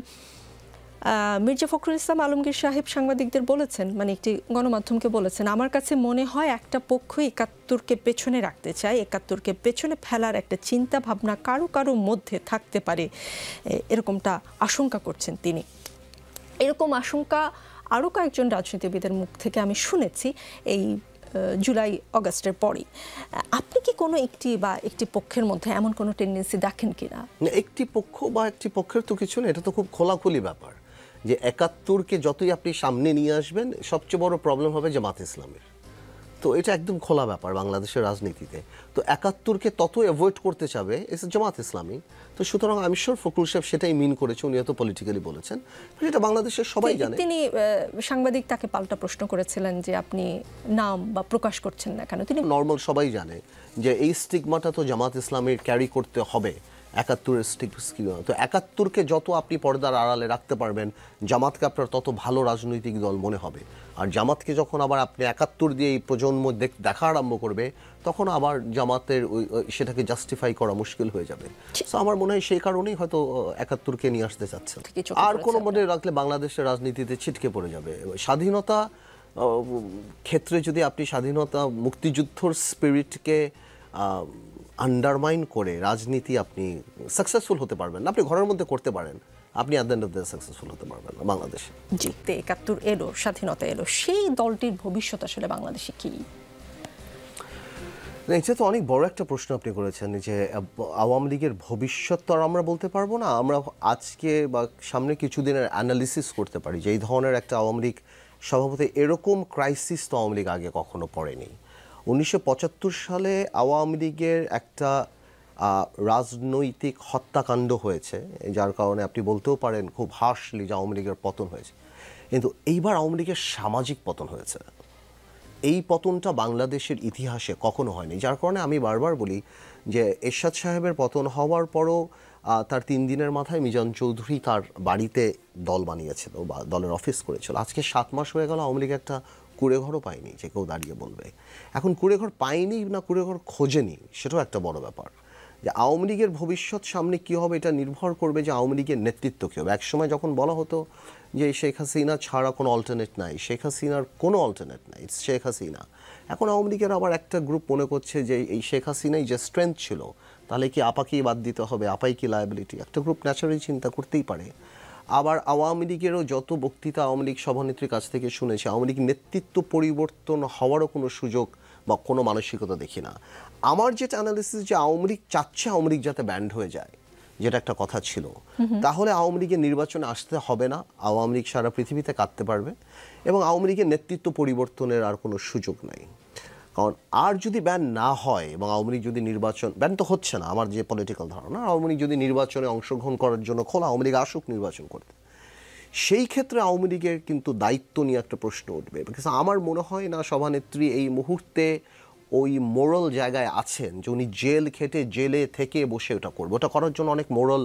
[SPEAKER 1] মির্জা ফখরুল ইসলাম আলমগীর সাহেব সাংবাদিকদের বলেছেন, মানে একটি গণমাধ্যমকে বলেছেন, আমার কাছে মনে হয় একটা পক্ষ ৭১কে পেছনে রাখতে চায়, ৭১কে পেছনে ফেলার একটা চিন্তা ভাবনা কারো মধ্যে থাকতে পারে, এরকমটা আশঙ্কা করছেন তিনি। এরকম আশঙ্কা আরও কয়েকজন রাজনীতিবিদের মুখ থেকে আমি শুনেছি এই জুলাই অগাস্টের পরই। আপনি কি কোনো একটি পক্ষের মধ্যে এমন কোনো টেন্ডেন্সি দেখেন কিনা?
[SPEAKER 2] একটি পক্ষ বা একটি পক্ষের তো কিছু না, এটা তো খুব খোলাখুলি ব্যাপার যে ৭১কে যতই আপনি সামনে নিয়ে আসবেন, সবচেয়ে বড় প্রবলেম হবে জামাত ইসলামের। তো এটা একদম খোলা ব্যাপার বাংলাদেশের রাজনীতিতে। তো ৭১কে তত অ্যাভয়েড করতে চাবে জামাত ইসলামী। তো সুতরাং আমি শিওর ফখরুল সাহেব সেটাই মিন করেছে, উনি এত পলিটিক্যালি বলেছেন, এটা বাংলাদেশের সবাই জানে।
[SPEAKER 1] তিনি সাংবাদিক তাকে পাল্টা প্রশ্ন করেছিলেন যে আপনি নাম বা প্রকাশ করছেন না কেন। তিনি
[SPEAKER 2] নর্মাল সবাই জানে যে এই স্টিগমাটা তো জামাত ইসলামের ক্যারি করতে হবে, ৭১-এর স্টিগমা। তো ৭১কে যত আপনি পর্দার আড়ালে রাখতে পারবেন, জামাতকে আপনার তত ভালো রাজনৈতিক দল মনে হবে। আর জামাতকে যখন আবার আপনি ৭১ দিয়ে এই প্রজন্ম দেখা আরম্ভ করবে, তখন আবার জামাতের সেটাকে জাস্টিফাই করা মুশকিল হয়ে যাবে। সো আমার মনে হয় সেই কারণেই হয়তো ৭১কে নিয়ে আসতে চাচ্ছেন। আর কোনো মনে রাখলে বাংলাদেশের রাজনীতিতে ছিটকে পড়ে যাবে। স্বাধীনতা ক্ষেত্রে যদি আপনি স্বাধীনতা মুক্তিযুদ্ধর স্পিরিটকে আন্ডারমাইন করে রাজনীতি আপনি সাকসেসফুল হতে পারবেন না। আপনি ঘরের মধ্যে করতে পারেন, আপনি at the end of the successful হতে পারবেন না বাংলাদেশে।
[SPEAKER 1] জি, ৭১ এলো, স্বাধীনতা এলো, সেই দলটির ভবিষ্যৎ আসলে বাংলাদেশে কি?
[SPEAKER 2] এটা তো অনেক বড় একটা প্রশ্ন আপনি করেছেন যে আওয়ামী লীগের ভবিষ্যৎ তো আর আমরা বলতে পারবো না। আমরা আজকে বা সামনে কিছুদিনের অ্যানালিসিস করতে পারি যে এই ধরনের একটা আওয়ামী লীগ স্বভাবতই এরকম ক্রাইসিস তো আওয়ামী লীগ আগে কখনো পড়েনি। ১৯৭৫ সালে আওয়ামী লীগের একটা রাজনৈতিক হত্যাকাণ্ড হয়েছে, যার কারণে আপনি বলতেও পারেন খুব হার্শলি যে আওয়ামী লীগের পতন হয়েছে। কিন্তু এইবার আওয়ামী লীগের সামাজিক পতন হয়েছে। এই পতনটা বাংলাদেশের ইতিহাসে কখনো হয়নি, যার কারণে আমি বারবার বলি যে এরশাদ সাহেবের পতন হওয়ার পরও তার 3 দিনের মাথায় মিজান চৌধুরী তার বাড়িতে দল বানিয়েছিল বা দলের অফিস করেছিল। আজকে 7 মাস হয়ে গেল, আওয়ামী লীগ একটা কুড়েঘরও পায়নি যে কেউ দাঁড়িয়ে বলবে। এখন কুড়েঘর পায়নি না কুড়েঘর খোঁজেনি, সেটাও একটা বড় ব্যাপার। যে আওয়ামী লীগের ভবিষ্যৎ সামনে কী হবে এটা নির্ভর করবে যে আওয়ামী লীগের নেতৃত্ব কী হবে। একসময় যখন বলা হতো যে শেখ হাসিনা ছাড়া কোনো অল্টারনেট নাই, শেখ হাসিনার কোনো অল্টারনেট নাই, শেখ হাসিনা। এখন আওয়ামী লীগের আবার একটা গ্রুপ মনে করছে যে এই শেখ হাসিনাই যে স্ট্রেংথ ছিল, তাহলে কি আপাকেই বাদ দিতে হবে, আপাই কি লায়াবিলিটি? একটা গ্রুপ ন্যাচারালি চিন্তা করতেই পারে। আবার আওয়ামী লীগেরও যত বক্তৃতা আওয়ামী লীগ সভানেত্রীর কাছ থেকে শুনেছে, আওয়ামী লীগ নেতৃত্ব পরিবর্তন হওয়ারও কোনো সুযোগ বা কোনো মানসিকতা দেখি না। আমার যেটা অ্যানালিসিস যে আওয়ামী লীগ চাচ্ছে আওয়ামী লীগ যাতে ব্যান্ড হয়ে যায়, যেটা একটা কথা ছিল, তাহলে আওয়ামী লীগের নির্বাচনে আসতে হবে না, আওয়ামী লীগ সারা পৃথিবীতে কাঁদতে পারবে এবং আওয়ামী লীগের নেতৃত্ব পরিবর্তনের আর কোনো সুযোগ নাই। কারণ আর যদি ব্যান না হয় এবং আওয়ামী লীগ যদি নির্বাচন, ব্যান তো হচ্ছে না আমার যে পলিটিক্যাল ধারণা, আওয়ামী লীগ যদি নির্বাচনে অংশগ্রহণ করার জন্য খোলা, আওয়ামী লীগ আসুক নির্বাচন করতে, সেই ক্ষেত্রে আওয়ামী লীগের কিন্তু দায়িত্ব নিয়ে একটা প্রশ্ন উঠবে। বিকজ আমার মনে হয় না সভানেত্রী এই মুহূর্তে ওই মোরাল জায়গায় আছেন যে উনি জেল খেটে জেলে থেকে বসে ওটা করবে। ওটা করার জন্য অনেক মোরাল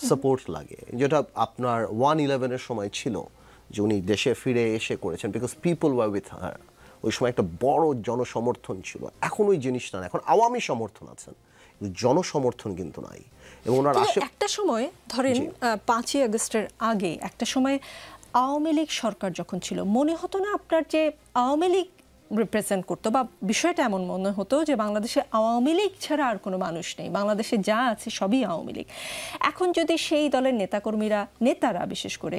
[SPEAKER 2] সাপোর্ট লাগে, যেটা আপনার 1/11 সময় ছিল যে উনি দেশে ফিরে এসে করেছেন, because people were with her. ওই সময় একটা বড় জনসমর্থন ছিল। এখন ওই জিনিসটা না, এখন আওয়ামী সমর্থন আছেন, জনসমর্থন কিন্তু নাই। এবং ওনার
[SPEAKER 1] একটা সময় ধরেন 5ই আগস্টের আগে একটা সময় আওয়ামী লীগ সরকার যখন ছিল, মনে হতো না আপনার যে আওয়ামী লীগ রিপ্রেজেন্ট করতো, বা বিষয়টা এমন মনে হতো যে বাংলাদেশে আওয়ামী লীগ ছাড়া আর কোনো মানুষ নেই, বাংলাদেশে যা আছে সবই আওয়ামী লীগ। এখন যদি সেই দলের নেতারা বিশেষ করে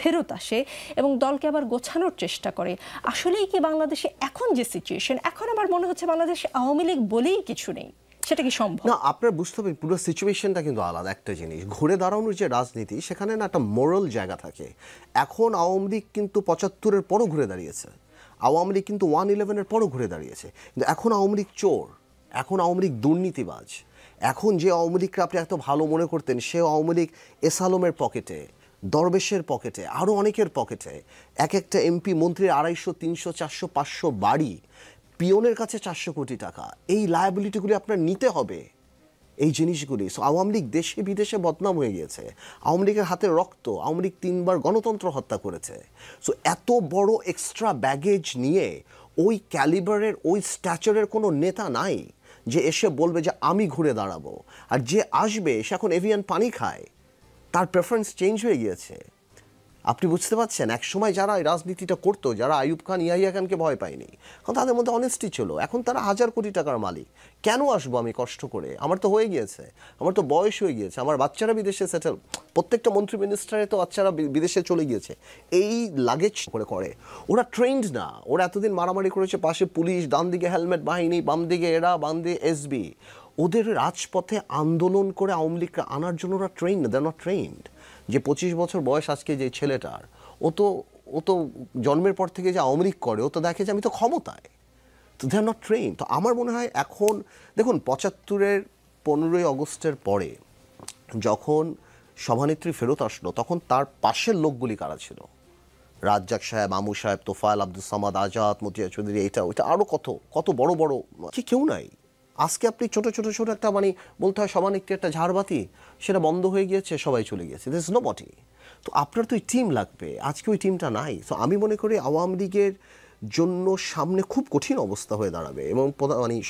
[SPEAKER 1] ফেরত আসে এবং দলকে আবার গোছানোর চেষ্টা করে, আসলেই কি বাংলাদেশে এখন যে সিচুয়েশন, এখন আমার মনে হচ্ছে বাংলাদেশে আওয়ামী লীগ বলেই কিছু নেই, সেটা কি সম্ভব?
[SPEAKER 2] না, আপনার বুঝতে হবে পুরো সিচুয়েশনটা কিন্তু আলাদা একটা জিনিস। ঘুরে দাঁড়ানোর যে রাজনীতি, সেখানে না একটা মোরাল জায়গা থাকে। এখন আওয়ামী লীগ কিন্তু 75-এর পরও ঘুরে দাঁড়িয়েছে, আওয়ামী লীগ কিন্তু 1/11-এর পরও ঘুরে দাঁড়িয়েছে, কিন্তু এখন আওয়ামী লীগ চোর, এখন আওয়ামী লীগ দুর্নীতিবাজ। এখন যে আওয়ামী লীগকে আপনি এত ভালো মনে করতেন, সে আওয়ামী লীগ এস আলমের পকেটে, দরবেশের পকেটে, আরও অনেকের পকেটে। এক একটা এমপি মন্ত্রীর 250, 300, 400, 500 বাড়ি, পিয়নের কাছে 400 কোটি টাকা। এই লায়াবিলিটিগুলি আপনার নিতে হবে, এই জিনিসগুলি। সো আওয়ামী লীগ দেশে বিদেশে বদনাম হয়ে গিয়েছে, আওয়ামী লীগের হাতে রক্ত, আওয়ামী লীগ 3বার গণতন্ত্র হত্যা করেছে। সো এত বড় এক্সট্রা ব্যাগেজ নিয়ে ওই ক্যালিবারের, ওই স্ট্যাচারের কোনো নেতা নাই যে এসে বলবে যে আমি ঘুরে দাঁড়াবো। আর যে আসবে সে এখন এভিয়ান পানি খায়, তার প্রেফারেন্স চেঞ্জ হয়ে গিয়েছে। আপনি বুঝতে পারছেন, এক সময় যারা এই রাজনীতিটা করতো, যারা আইয়ুব খান, ইয়াহিয়া খানকে ভয় পায়নি, কারণ তাদের মধ্যে অনেস্টি ছিল। এখন তারা 1000 কোটি টাকার মালিক। কেন আসবো আমি কষ্ট করে? আমার তো হয়ে গিয়েছে, আমার তো বয়স হয়ে গিয়েছে, আমার বাচ্চারা বিদেশে সেটেল, প্রত্যেকটা মন্ত্রী মিনিস্টারে তো বাচ্চারা বিদেশে চলে গিয়েছে। এই লাগেজ করে ওরা ট্রেন্ড না। ওরা এতদিন মারামারি করেছে, পাশে পুলিশ, ডান দিকে হেলমেট বাহিনী, বাম দিকে এরা, বাম দিকে এসবি। ওদের রাজপথে আন্দোলন করে আওয়ামী লীগকে আনার জন্য ওরা ট্রেন্ড না, দে আর নট ট্রেন্ড। যে 25 বছর বয়স আজকে যে ছেলেটার, ও তো জন্মের পর থেকে যে আওয়ামী লীগ করে, ও তো দেখে যে আমি তো ক্ষমতায়, তো দে আর নট ট্রেন। তো আমার মনে হয় এখন দেখুন 75-এর 15ই আগস্টের পরে যখন সভানেত্রী ফেরত আসলো, তখন তার পাশের লোকগুলি কারা ছিল? রাজ্জাক সাহেব, আমু সাহেব, তোফায়েল, আব্দুল সামাদ, আজাদ, মতিয়া চৌধুরী, এটা ওইটা আরও কত বড় বড়, কেউ নাই। আজকে আপনি ছোট একটা বলতে হয় সভানেত্রী একটা ঝাড়বাতি, সেটা বন্ধ হয়ে গিয়েছে, সবাই চলে গিয়েছে, দিস ইজ নোবডি। তো আপনার তো ওই টিম লাগবে, আজকে ওই টিমটা নাই। তো আমি মনে করি আওয়ামী লীগের জন্য সামনে খুব কঠিন অবস্থা হয়ে দাঁড়াবে। এবং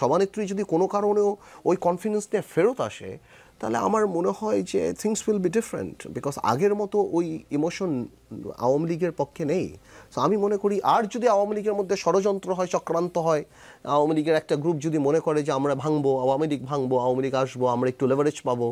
[SPEAKER 2] সভানেত্রী যদি কোনো কারণেও ওই কনফিডেন্স নিয়ে ফেরত আসে, তাহলে আমার মনে হয় যে things will be different, because আগের মতো ওই ইমোশন আওয়ামী লীগের পক্ষে নেই। সো আমি মনে করি আর যদি আওয়ামী লীগের মধ্যে ষড়যন্ত্র হয়, চক্রান্ত হয়, আওয়ামী লীগের একটা গ্রুপ যদি মনে করে যে আমরা ভাঙবো, আওয়ামী লীগ আসবো, আমরা একটু লেভারেজ পাবো,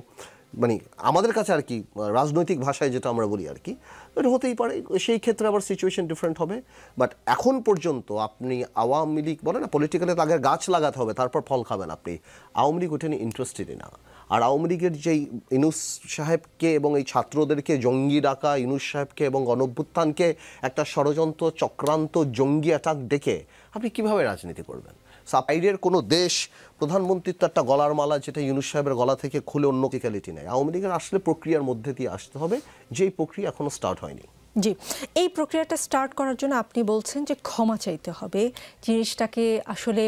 [SPEAKER 2] আমাদের কাছে আর কি রাজনৈতিক ভাষায় যেটা আমরা বলি আর কি, এটা হতেই পারে। সেই ক্ষেত্রে আবার সিচুয়েশন ডিফারেন্ট হবে। বাট এখন পর্যন্ত আপনি আওয়ামী লীগ বলে না, পলিটিক্যালি আগে গাছ লাগাতে হবে, তারপর ফল খাবেন আপনি। আওয়ামী লীগ ওটা নিয়ে ইন্টারেস্টেডই না। আর আওয়ামী লীগের যেই ইউনূস সাহেবকে এবং এই ছাত্রদেরকে জঙ্গি ডাকা, ইউনূস সাহেবকে এবং গণঅভ্যুত্থানকে একটা ষড়যন্ত্র, চক্রান্ত, জঙ্গি অ্যাটাক ডেকে আপনি কীভাবে রাজনীতি করবেন? সাইডের কোনো দেশ প্রধানমন্ত্রীর তো একটা গলার মালা, যেটা ইউনূস সাহেবের গলা থেকে খুলে অন্য ক্যালিটি নেয়। আওয়ামী লীগের আসলে প্রক্রিয়ার মধ্যে দিয়ে আসতে হবে, যেই প্রক্রিয়া এখনও স্টার্ট হয়নি।
[SPEAKER 1] জি, এই প্রক্রিয়াটা স্টার্ট করার জন্য আপনি বলছেন যে ক্ষমা চাইতে হবে, জিনিসটাকে আসলে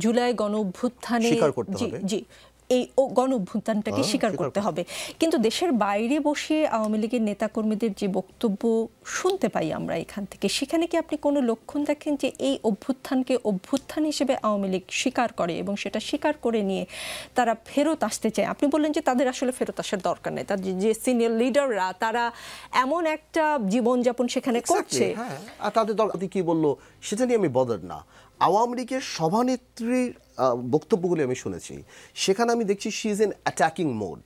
[SPEAKER 1] জুলাই গণঅভ্যুত্থানে
[SPEAKER 2] স্বীকার করতে হবে।
[SPEAKER 1] জি, এই গণ অভ্যুত্থানটাকে স্বীকার করতে হবে। কিন্তু দেশের বাইরে বসে আওয়ামী লীগের নেতাকর্মীদের যে বক্তব্য শুনতে পাই আমরা এখান থেকে, সেখানে কি আপনি কোনো লক্ষণ দেখেন যে এই অভ্যুত্থানকে অভ্যুত্থান হিসেবে আওয়ামী লীগ স্বীকার করে এবং সেটা স্বীকার করে নিয়ে তারা ফেরত আসতে চায়? আপনি বললেন যে তাদের আসলে ফেরত আসার দরকার নেই, তার যে সিনিয়র লিডাররা তারা এমন একটা জীবনযাপন সেখানে করছে।
[SPEAKER 2] আর তাদের দরকার কি বললো সেটা নিয়ে আমি বদার না। আওয়ামী লীগের সভানেত্রীর বক্তব্যগুলি আমি শুনেছি, সেখানে আমি দেখছি she is in attacking mode.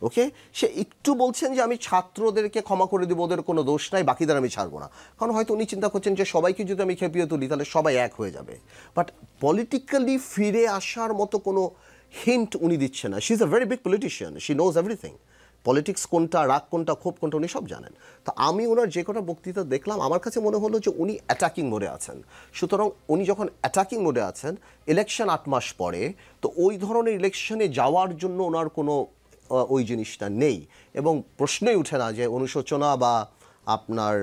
[SPEAKER 2] Okay, সে একটু বলছেন যে আমি ছাত্রদেরকে ক্ষমা করে দেবো, ওদের কোনো দোষ নাই, বাকিদের আমি ছাড়বো না, কারণ হয়তো উনি চিন্তা করছেন যে সবাইকে যদি আমি খেপিয়ে তুলি তাহলে সবাই এক হয়ে যাবে। বাট পলিটিক্যালি ফিরে আসার মতো কোনো হিন্ট উনি দিচ্ছেন না। She is a very big politician, she knows everything. Politics কোনটা, রাগ কোনটা, ক্ষোভ কোনটা উনি সব জানেন। তো আমি ওনার যে কটা বক্তৃতা দেখলাম আমার কাছে মনে হলো যে উনি অ্যাটাকিং মোডে আছেন। সুতরাং উনি যখন অ্যাটাকিং মোডে আছেন, ইলেকশন 8 মাস পরে, তো ওই ধরনের ইলেকশনে যাওয়ার জন্য ওনার কোনো ওই জিনিসটা নেই এবং প্রশ্নই উঠে না যে অনুশোচনা বা আপনার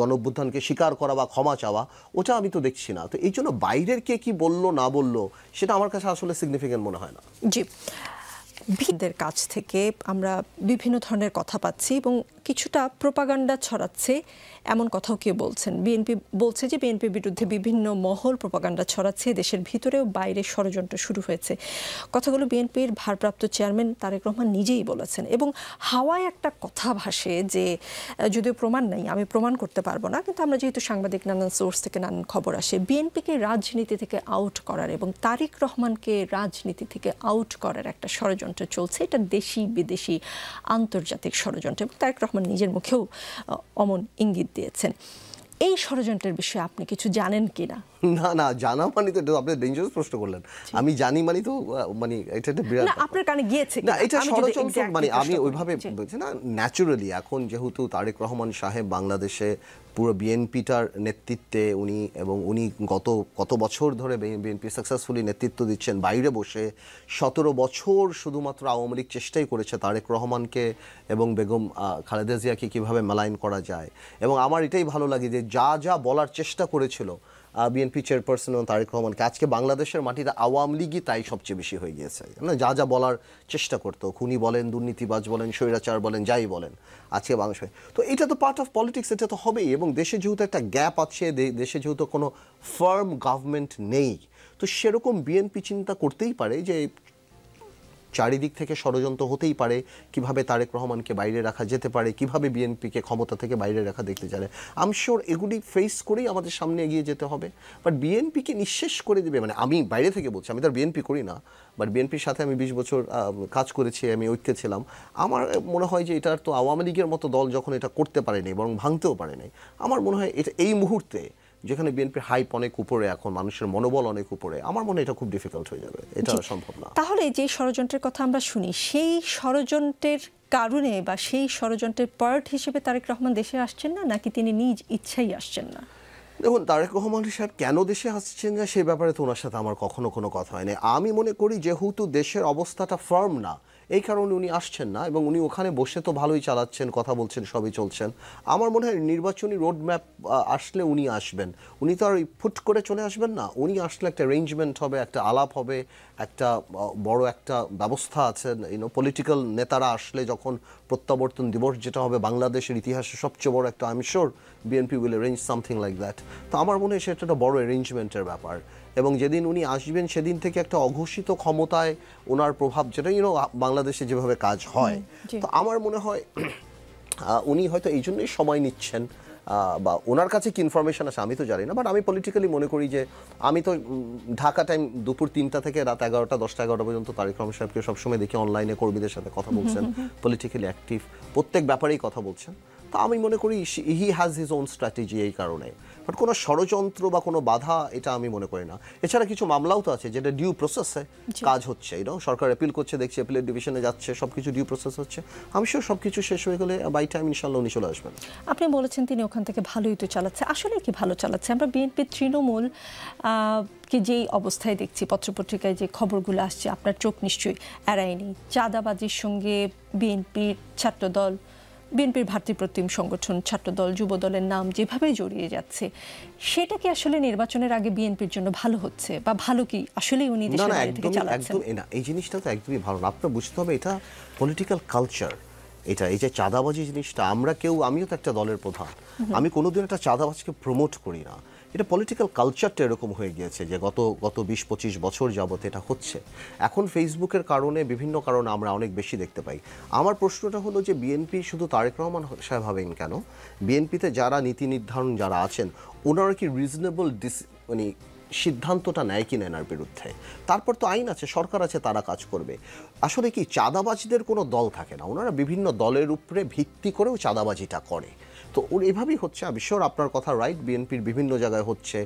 [SPEAKER 2] গণঅভ্যুত্থানকে স্বীকার করা বা ক্ষমা চাওয়া, ওটা আমি তো দেখছি না। তো এই জন্য বাইরের কে কি বললো না বললো সেটা আমার কাছে আসলে সিগনিফিকেন্ট মনে হয় না।
[SPEAKER 1] জি, ভিদের কাছ থেকে আমরা বিভিন্ন ধরনের কথা পাচ্ছি এবং কিছুটা প্রোপাগান্ডা ছড়াচ্ছে এমন কথাও কেউ বলছেন। বিএনপি বলছে যে বিএনপির বিরুদ্ধে বিভিন্ন মহল প্রোপাগান্ডা ছড়াচ্ছে, দেশের ভিতরেও বাইরে ষড়যন্ত্র শুরু হয়েছে। কথাগুলো বিএনপির ভারপ্রাপ্ত চেয়ারম্যান তারেক রহমান নিজেই বলেছেন এবং হাওয়ায় একটা কথা ভাসে যে যদিও প্রমাণ নেই, আমি প্রমাণ করতে পারবো না, কিন্তু আমরা যেহেতু সাংবাদিক, নানান সোর্স থেকে নানান খবর আসে, বিএনপিকে রাজনীতি থেকে আউট করার এবং তারেক রহমানকে রাজনীতি থেকে আউট করার একটা ষড়যন্ত্র চলছে। এটা দেশি বিদেশি আন্তর্জাতিক ষড়যন্ত্র এবং তারেক রহমান নিজের মুখেও অমন ইঙ্গিত দিয়েছেন। এই ষড়যন্ত্রের বিষয়ে আপনি কিছু জানেন কিনা?
[SPEAKER 2] না না, জানা মানে তো আপনি ডেঞ্জারাস প্রশ্ন করলেন। আমি জানি মানে তো মানে এটা একটা বিরাট
[SPEAKER 1] না, আপনার কানে গিয়েছে
[SPEAKER 2] না এটা ষড়যন্ত্র, মানে আমি ওইভাবে বলছি না। ন্যাচুরালি এখন যেহেতু তারেক রহমান সাহেব বাংলাদেশে পুরো বিএনপিটার নেতৃত্বে উনি, এবং উনি গত কত বছর ধরে বিএনপি সাকসেসফুলি নেতৃত্ব দিচ্ছেন বাইরে বসে, 17 বছর শুধুমাত্র আওয়ামী লীগ চেষ্টাই করেছে তারেক রহমানকে এবং বেগম খালেদা জিয়াকে কীভাবে মেলাইন করা যায়। এবং আমার এটাই ভালো লাগে যে যা যা বলার চেষ্টা করেছিল বিএনপি চেয়ারপারসন তারেক রহমানকে, আজকে বাংলাদেশের মাটিতে আওয়ামী লীগই তাই সবচেয়ে বেশি হয়ে গিয়েছে। না, যা যা বলার চেষ্টা করতো, খুনি বলেন, দুর্নীতিবাজ বলেন, স্বৈরাচার বলেন, যাই বলেন, আজকে বাংলাদেশে তো এটা তো পার্ট অফ পলিটিক্স, এটা তো হবেই। এবং দেশে যেহেতু একটা গ্যাপ আছে, দেশে যেহেতু কোনো ফার্ম গভর্নমেন্ট নেই, তো সেরকম বিএনপি চিন্তা করতেই পারে যে চারিদিক থেকে ষড়যন্ত্র হতেই পারে, কিভাবে তারেক রহমানকে বাইরে রাখা যেতে পারে, কিভাবে বিএনপিকে ক্ষমতা থেকে বাইরে রাখা দেখতে চায়। আই এম শিওর এগুলি ফেস করেই আমাদের সামনে এগিয়ে যেতে হবে। বাট বিএনপিকে নিঃশেষ করে দেবে, মানে আমি বাইরে থেকে বলছি, আমি তো আর বিএনপি করি না, বাট বিএনপির সাথে আমি 20 বছর কাজ করেছি, আমি ঐক্যে ছিলাম। আমার মনে হয় যে এটার তো আওয়ামী লীগের মতো দল যখন এটা করতে পারেনি, বরং ভাঙতেও পারেনি, আমার মনে হয় এটা এই মুহূর্তে যেখানে বিএনপির হাইপ অনেক উপরে, এখন মানুষের মনোবল অনেক উপরে, আমার মনে হয় এটা খুব ডিফিকাল্ট হয়ে যাবে, এটা সম্ভব না।
[SPEAKER 1] তাহলে যে ষড়যন্ত্রের কথা আমরা শুনি, সেই ষড়যন্ত্রের কারণে বা সেই ষড়যন্ত্রের পার্ট হিসেবে তারেক রহমান দেশে আসছেন না, নাকি তিনি নিজ ইচ্ছাই আসছেন না?
[SPEAKER 2] দেখুন, তারেক রহমান সাহেব কেন দেশে আসছেন না সেই ব্যাপারে তো ওনার সাথে আমার কখনো কোনো কথা হয়নি। আমি মনে করি যেহেতু দেশের অবস্থাটা ফার্ম না, এই কারণে উনি আসছেন না, এবং উনি ওখানে বসে তো ভালোই চালাচ্ছেন, কথা বলছেন, সবই চলছেন। আমার মনে হয় নির্বাচনী রোড ম্যাপ আসলে উনি আসবেন, উনি তো আর ফুট করে চলে আসবেন না। উনি আসলে একটা অ্যারেঞ্জমেন্ট হবে, একটা আলাপ হবে, একটা বড় একটা ব্যবস্থা আছে। পলিটিক্যাল নেতারা আসলে যখন প্রত্যাবর্তন দিবস যেটা হবে বাংলাদেশের ইতিহাসে সবচেয়ে বড় একটা, I am sure BNP will arrange something like that. তো আমার মনে হয় সেটা একটা বড় অ্যারেঞ্জমেন্টের ব্যাপার, এবং যেদিন উনি আসবেন সেদিন থেকে একটা অঘোষিত ক্ষমতায় ওনার প্রভাব, যেটা বাংলাদেশে যেভাবে কাজ হয়, তো আমার মনে হয় উনি হয়তো এই জন্যই সময় নিচ্ছেন, বা ওনার কাছে কি ইনফরমেশন আছে আমি তো জানি না। বাট আমি পলিটিক্যালি মনে করি যে আমি তো ঢাকা টাইম দুপুর 3টা থেকে রাত 11টা 10টা 11টা পর্যন্ত তারেক রহমান সাহেবকে সবসময় দেখি অনলাইনে কর্মীদের সাথে কথা বলছেন, পলিটিক্যালি অ্যাক্টিভ, প্রত্যেক ব্যাপারেই কথা বলছেন। তো আমি মনে করি he has his own strategy এই কারণে। বাট কোনো ষড়যন্ত্র বা কোনো বাধা এটা আমি মনে করি না। এছাড়া কিছু মামলাও তো আছে যেটা ডিউ প্রসেসে কাজ হচ্ছে, সরকার অ্যাপিল করছে, দেখছি অ্যাপিলের ডিভিশনে যাচ্ছে, সব কিছু ডিউ প্রসেস হচ্ছে। আমি শিওর সব কিছু শেষ হয়ে গেলে বাই টাইম ইনশাল্লাহ উনি চলে আসবেন।
[SPEAKER 1] আপনি বলেছেন তিনি ওখান থেকে ভালোই তো চালাচ্ছে, আসলে কি ভালো চালাচ্ছে? আমরা বিএনপির তৃণমূল কি যেই অবস্থায় দেখছি, পত্রপত্রিকায় যে খবরগুলো আসছে, আপনার চোখ নিশ্চয়ই এড়ায়নি, চাঁদাবাজির সঙ্গে বিএনপির ছাত্রদল বিএনপির ভাতৃপ্রতিম সংগঠন, ছাত্রদল, যুবদলের নাম যেভাবে জড়িয়ে যাচ্ছে, সেটা কি আসলে নির্বাচনের আগে বিএনপির জন্য ভালো হচ্ছে, বা ভালো কি আসলেই উনি দেশের বাইরে থেকে চালাচ্ছেন?
[SPEAKER 2] না, এই জিনিসটা তো একদমই ভালো না। আপনার বুঝতে হবে এটা পলিটিক্যাল কালচার। এটা এই যে চাঁদাবাজি জিনিসটা, আমিও তো একটা দলের প্রধান, আমি কোনোদিন একটা চাঁদাবাজকে প্রমোট করি না। এটা পলিটিক্যাল কালচারটা এরকম হয়ে গিয়েছে যে গত 20-25 বছর যাবত এটা হচ্ছে। এখন ফেসবুকের কারণে, বিভিন্ন কারণে আমরা অনেক বেশি দেখতে পাই। আমার প্রশ্নটা হলো যে বিএনপি শুধু তারেক রহমান সাহেব হবেন কেন? বিএনপিতে যারা নীতি নির্ধারণ যারা আছেন, ওনারা কি রিজনেবল মানে সিদ্ধান্তটা নেয় কিনা এনার বিরুদ্ধে? তারপর তো আইন আছে, সরকার আছে, তারা কাজ করবে। আসলে কি চাঁদাবাজিদের কোনো দল থাকে না, ওনারা বিভিন্ন দলের উপরে ভিত্তি করেও চাঁদাবাজিটা করে। তো ওর এভাবেই হচ্ছে। আমি শিওর আপনার কথা রাইট, বিএনপির বিভিন্ন জায়গায় হচ্ছে,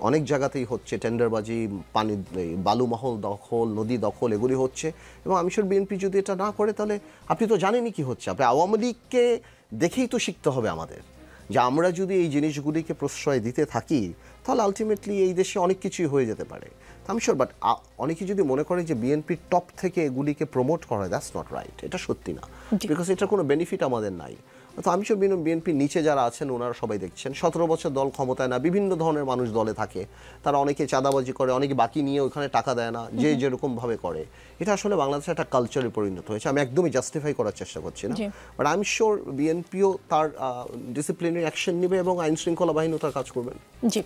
[SPEAKER 2] অনেক জায়গাতেই হচ্ছে, টেন্ডারবাজি, পানি, বালুমহল দখল, নদী দখল, এগুলি হচ্ছে। এবং আমি শিওর বিএনপি যদি এটা না করে, তাহলে আপনি তো জানেনই কি হচ্ছে। আপনি আওয়ামী লীগকে দেখেই তো শিখতে হবে আমাদের, যে আমরা যদি এই জিনিসগুলিকে প্রশ্রয় দিতে থাকি, তাহলে আলটিমেটলি এই দেশে অনেক কিছুই হয়ে যেতে পারে। আমি শিওর, বাট অনেকে যদি মনে করে যে বিএনপির টপ থেকে এগুলিকে প্রমোট করা, দ্যাটস নট রাইট। এটা সত্যি না, বিকজ এটার কোনো বেনিফিট আমাদের নাই। তো আমি শিওর বিএনপির নিচে যারা আছেন ওনারা সবাই দেখছেন, 17 বছর দল ক্ষমতায় না, বিভিন্ন ধরনের মানুষ দলে থাকে, তারা অনেকে চাঁদাবাজি করে, অনেকে বাকি নিয়ে ওখানে টাকা দেয় না, যে যেরকমভাবে করে। এটা আসলে বাংলাদেশে একটা কালচারে পরিণত হয়েছে। আমি একদমই জাস্টিফাই করার চেষ্টা করছি না, বাট আই এম শিওর বিএনপিও তার ডিসিপ্লিনারি অ্যাকশন নেবে এবং আইন শৃঙ্খলা বাহিনীও তার কাজ করবেন।
[SPEAKER 1] জি,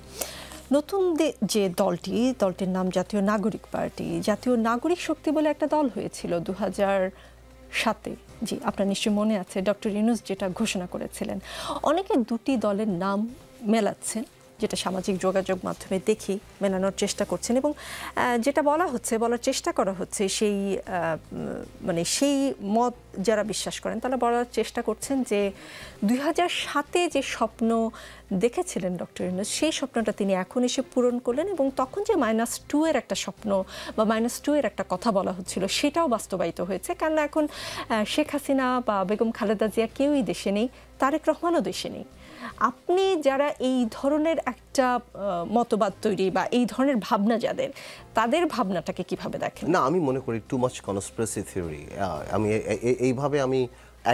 [SPEAKER 1] নতুন যে দলটির নাম জাতীয় নাগরিক পার্টি। জাতীয় নাগরিক শক্তি বলে একটা দল হয়েছিল 2007-এ। জি, আপনার নিশ্চয়ই মনে আছে, ডক্টর ইউনূস যেটা ঘোষণা করেছিলেন। অনেকে দুটি দলের নাম মেলাচ্ছেন, যেটা সামাজিক যোগাযোগ মাধ্যমে দেখি মেলানোর চেষ্টা করছেন, এবং যেটা বলার চেষ্টা করা হচ্ছে, সেই মত যারা বিশ্বাস করেন তারা বলার চেষ্টা করছেন যে 2007-এ যে স্বপ্ন দেখেছিলেন ডক্টর ইউনূস, সেই স্বপ্নটা তিনি এখন এসে পূরণ করলেন, এবং তখন যে -2 এর একটা স্বপ্ন বা -2 এর একটা কথা বলা হচ্ছিল, সেটাও বাস্তবায়িত হয়েছে। কারণ এখন শেখ হাসিনা বা বেগম খালেদা জিয়া কেউই দেশে নেই, তারেক রহমানও দেশে নেই। আপনি যারা এই ধরনের একটা মতবাদ তৈরি বা এই ধরনের ভাবনা যাদের, তাদের ভাবনাটাকে কিভাবে দেখেন?
[SPEAKER 2] না, আমি মনে করি টু মাচ কনস্পিরেসি থিওরি। আমি এইভাবে আমি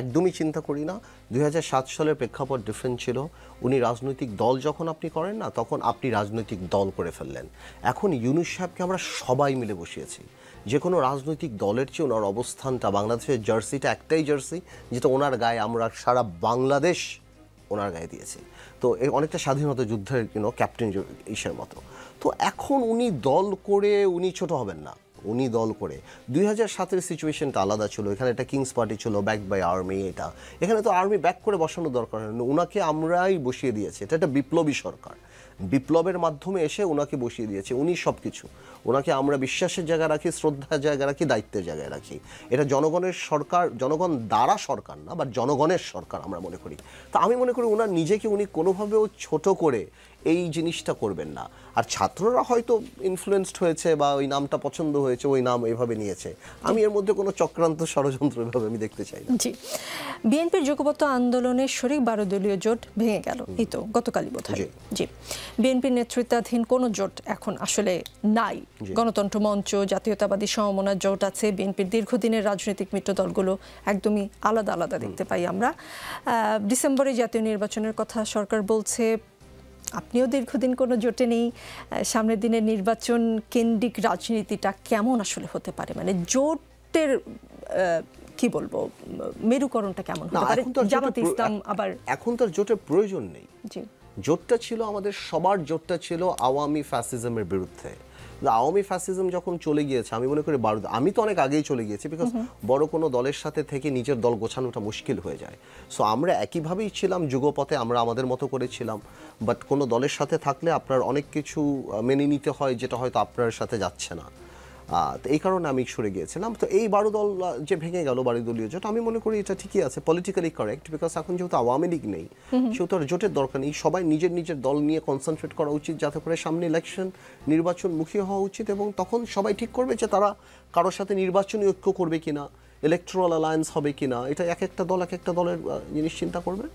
[SPEAKER 2] একদমই চিন্তা করি না। 2007 সালের প্রেক্ষাপট ডিফারেন্ট ছিল। উনি রাজনৈতিক দল যখন আপনি করেন না, তখন আপনি রাজনৈতিক দল করে ফেললেন। এখন ইউনূস সাহেবকে আমরা সবাই মিলে বসিয়েছি। যে কোনো রাজনৈতিক দলের চেয়ে ওনার অবস্থানটা, বাংলাদেশের জার্সিটা একটাই জার্সি যেটা ওনার গায়ে আমরা সারা বাংলাদেশ ওনার গায়ে দিয়েছি। তো এই অনেকটা স্বাধীনতা যুদ্ধের ক্যাপ্টেন ইসের মতো। তো এখন উনি দল করে উনি ছোট হবেন না, উনি দল করে 2007-এর সিচুয়েশনটা আলাদা ছিল। এখানে একটা কিংস পার্টি ছিল, ব্যাক বাই আর্মি। এখানে তো আর্মি ব্যাক করে বসানো দরকার হয় না, ওনাকে আমরাই বসিয়ে দিয়েছি। এটা একটা বিপ্লবী সরকার, বিপ্লবের মাধ্যমে এসে ওনাকে বসিয়ে দিয়েছে। উনি সব কিছু, ওনাকে আমরা বিশ্বাসের জায়গায় রাখি, শ্রদ্ধার জায়গায় রাখি, দায়িত্বের জায়গায় রাখি। এটা জনগণের সরকার, জনগণ দ্বারা সরকার না, বা জনগণের সরকার আমরা মনে করি। তো আমি মনে করি ওনার নিজেকে উনি কোনোভাবেও ছোট করে এই জিনিসটা করবেন না। আর ছাত্ররা হয়তো ইনফ্লুয়েন্সড হয়েছে বা ওই নামটা পছন্দ হয়েছে, ওই নাম এভাবে নিয়েছে। আমি এর মধ্যে কোনো চক্রান্ত, ষড়যন্ত্র এভাবে আমি দেখতে চাই না।
[SPEAKER 1] জি, বিএনপির যুগপৎ আন্দোলনের শরিক 12 দলীয় জোট ভেঙে গেল, এই তো গতকালই বোধহয়। জি, বিএনপির নেতৃত্বাধীন কোনো জোট এখন আসলে নাই। গণতন্ত্র মঞ্চ, জাতীয়তাবাদী সমমনা জোট আছে। বিএনপির দীর্ঘদিনের রাজনৈতিক মিত্র দলগুলো একদমই আলাদা আলাদা দেখতে পাই আমরা। ডিসেম্বরে জাতীয় নির্বাচনের কথা সরকার বলছে। আপনিও দীর্ঘদিন কোনো জোটে নেই। সামনের দিনের নির্বাচন কেন্দ্রিক রাজনীতিটা কেমন আসলে হতে পারে? মানে জোটের কি বলবো, মেরুকরণটা কেমন হতে পারে? জামাতে ইসলাম আবার
[SPEAKER 2] এখন তো জোটের প্রয়োজন নেই।
[SPEAKER 1] জি,
[SPEAKER 2] জোটটা ছিল আমাদের সবার, জোটটা ছিল আওয়ামী ফ্যাসিজমের বিরুদ্ধে। আওয়ামী ফ্যাসিজম যখন চলে গিয়েছে, আমি মনে করি আমি তো অনেক আগেই চলে গিয়েছি, বিকজ বড় কোনো দলের সাথে থেকে নিজের দল গোছানোটা মুশকিল হয়ে যায়। সো আমরা একইভাবেই ছিলাম, যুগপথে আমরা আমাদের মতো করেছিলাম। বাট কোনো দলের সাথে থাকলে আপনার অনেক কিছু মেনে নিতে হয়, যেটা হয়তো আপনার সাথে যাচ্ছে না। তো এই কারণে আমি সরে গিয়েছিলাম। তো এই 12 দল যে ভেঙে গেল, 12 দলীয় জোট, আমি মনে করি এটা ঠিকই আছে, পলিটিক্যালি কারেক্ট। বিকজ এখন যেহেতু আওয়ামী লীগ নেই, সেহেতু আর জোটের দরকার নেই। সবাই নিজের নিজের দল নিয়ে কনসেন্ট্রেট করা উচিত, যাতে করে সামনে ইলেকশন, নির্বাচনমুখী হওয়া উচিত। এবং তখন সবাই ঠিক করবে যে তারা কারোর সাথে নির্বাচনী ঐক্য করবে কিনা, ইলেকট্রাল অ্যালায়েন্স হবে কিনা। এটা এক একটা দলের জিনিস চিন্তা করবে।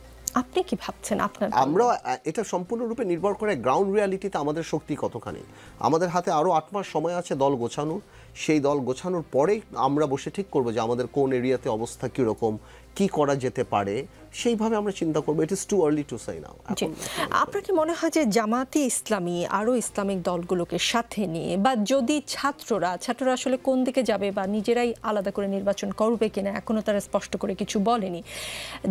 [SPEAKER 1] আপনি কি ভাবছেন?
[SPEAKER 2] আমরা এটা সম্পূর্ণরূপে নির্ভর করে গ্রাউন্ড রিয়ালিটিতে আমাদের শক্তি কতখানি। আমাদের হাতে আরও 8 মাস সময় আছে দল গোছানোর। সেই দল গোছানোর পরেই আমরা বসে ঠিক করবো যে আমাদের কোন এরিয়াতে অবস্থা কীরকম, কি করা যেতে পারে, সেইভাবে আমরা চিন্তা করবো। It is too early to say now.
[SPEAKER 1] আপনার কি মনে হয় যে জামাতে ইসলামী আরও ইসলামিক দলগুলোকে সাথে নিয়ে, বা যদি ছাত্ররা আসলে কোন দিকে যাবে বা নিজেরাই আলাদা করে নির্বাচন করবে কিনা এখনও তারা স্পষ্ট করে কিছু বলেনি,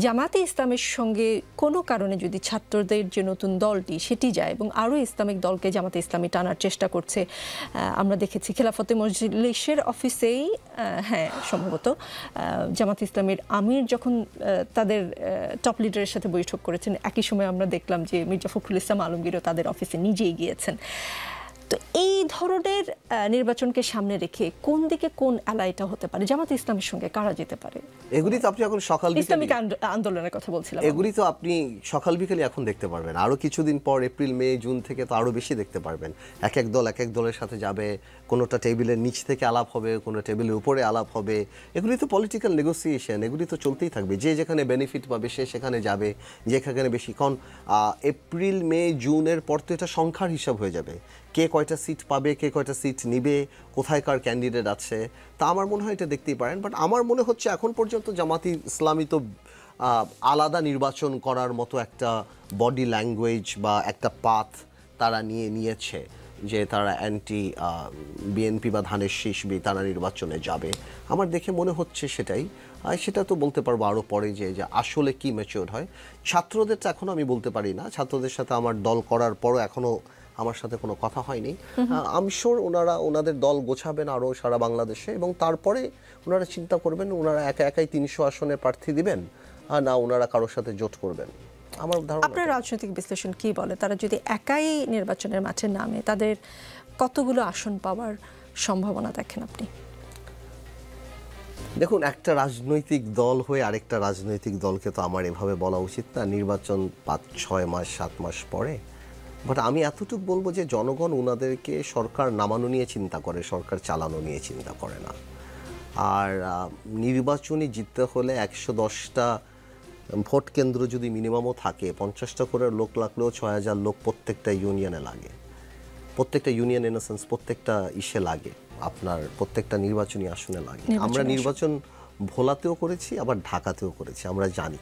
[SPEAKER 1] জামাতে ইসলামের সঙ্গে কোনো কারণে যদি ছাত্রদের যে নতুন দলটি সেটি যায় এবং আরও ইসলামিক দলকে জামাতে ইসলামী টানার চেষ্টা করছে, আমরা দেখেছি খেলাফতে মজলিসের অফিসেই হ্যাঁ সম্ভবত জামাতে ইসলামের আমির যখন তাদের টপ লিডারের সাথে বৈঠক করেছেন, একই সময় আমরা দেখলাম যে মির্জা ফখরুল ইসলাম আলমগীরও তাদের অফিসে নিজেই গিয়েছেন। তো এই ধরনের নির্বাচনকে সামনে রেখে কোন দিকে কোন অ্যালাইটা হতে পারে, জামাতে ইসলামের সঙ্গে কারা যেতে পারে?
[SPEAKER 2] এগুলি তো আপনি এখন সকাল
[SPEAKER 1] ইসলামিক আন্দোলনের কথা বলছিলাম,
[SPEAKER 2] এগুলি তো আপনি সকাল বিকেলে এখন দেখতে পারবেন। আরও কিছুদিন পর এপ্রিল মে জুন থেকে তো আরও বেশি দেখতে পারবেন। এক এক দল এক এক দলের সাথে যাবে, কোনোটা টেবিলের নিচ থেকে আলাপ হবে, কোনো টেবিলের উপরে আলাপ হবে। এগুলি তো পলিটিক্যাল নেগোসিয়েশন, এগুলি তো চলতেই থাকবে। যে যেখানে বেনিফিট পাবে সে সেখানে যাবে, যেখানে বেশি। কারণ এপ্রিল মে জুনের পর তো এটা সংখ্যার হিসাব হয়ে যাবে, কে কয়টা সিট পাবে, কে কয়টা সিট নিবে, কোথায় কার ক্যান্ডিডেট আছে। তা আমার মনে হয় এটা দেখতেই পারেন। বাট আমার মনে হচ্ছে এখন পর্যন্ত জামাতি ইসলামী তো আলাদা নির্বাচন করার মতো একটা বডি ল্যাঙ্গুয়েজ বা একটা পাথ তারা নিয়েছে যে তারা অ্যান্টি বিএনপি বা ধানের শীষ তারা নির্বাচনে যাবে। আমার দেখে মনে হচ্ছে সেটাই। সেটা তো বলতে পারবো আরও পরে যে আসলে কি ম্যাচিওর হয়। ছাত্রদেরটা এখনও আমি বলতে পারি না। ছাত্রদের সাথে আমার দল করার পরও এখনও আমার সাথে কোনো কথা হয়নি। আমি শিওর ওনাদের দল গোছাবেন আরও সারা বাংলাদেশে, এবং তারপরে ওনারা চিন্তা করবেন ওনারা একাই 300 আসনে প্রার্থী দিবেন না ওনারা কারোর সাথে জোট করবেন। আমার ধারণা।
[SPEAKER 1] আপনার রাজনৈতিক বিশ্লেষণ কি বলে, তারা যদি একাই নির্বাচনের মাঠে নামে তাদের কতগুলো আসন পাওয়ার সম্ভাবনা দেখেন আপনি?
[SPEAKER 2] দেখুন, একটা রাজনৈতিক দল হয়ে আরেকটা রাজনৈতিক দলকে তো আমার এভাবে বলা উচিত না, নির্বাচন 5-6 মাস 7 মাস পরে। বাট আমি এতটুকু বলবো যে জনগণ ওনাদেরকে সরকার নামানো নিয়ে চিন্তা করে, সরকার চালানো নিয়ে চিন্তা করে না। আর নির্বাচনে জিততে হলে 110টা ভোট কেন্দ্র যদি মিনিমামও থাকে, 50টা করে লোক লাগলেও 6000 লোক প্রত্যেকটা ইউনিয়নে লাগে। প্রত্যেকটা ইউনিয়ন ইন সেন্স প্রত্যেকটা ইসে লাগে, আপনার প্রত্যেকটা নির্বাচনী আসনে লাগে। আমরা নির্বাচন ভোলাতেও করেছি, আবার ঢাকাতেও করেছি। আমরা জানি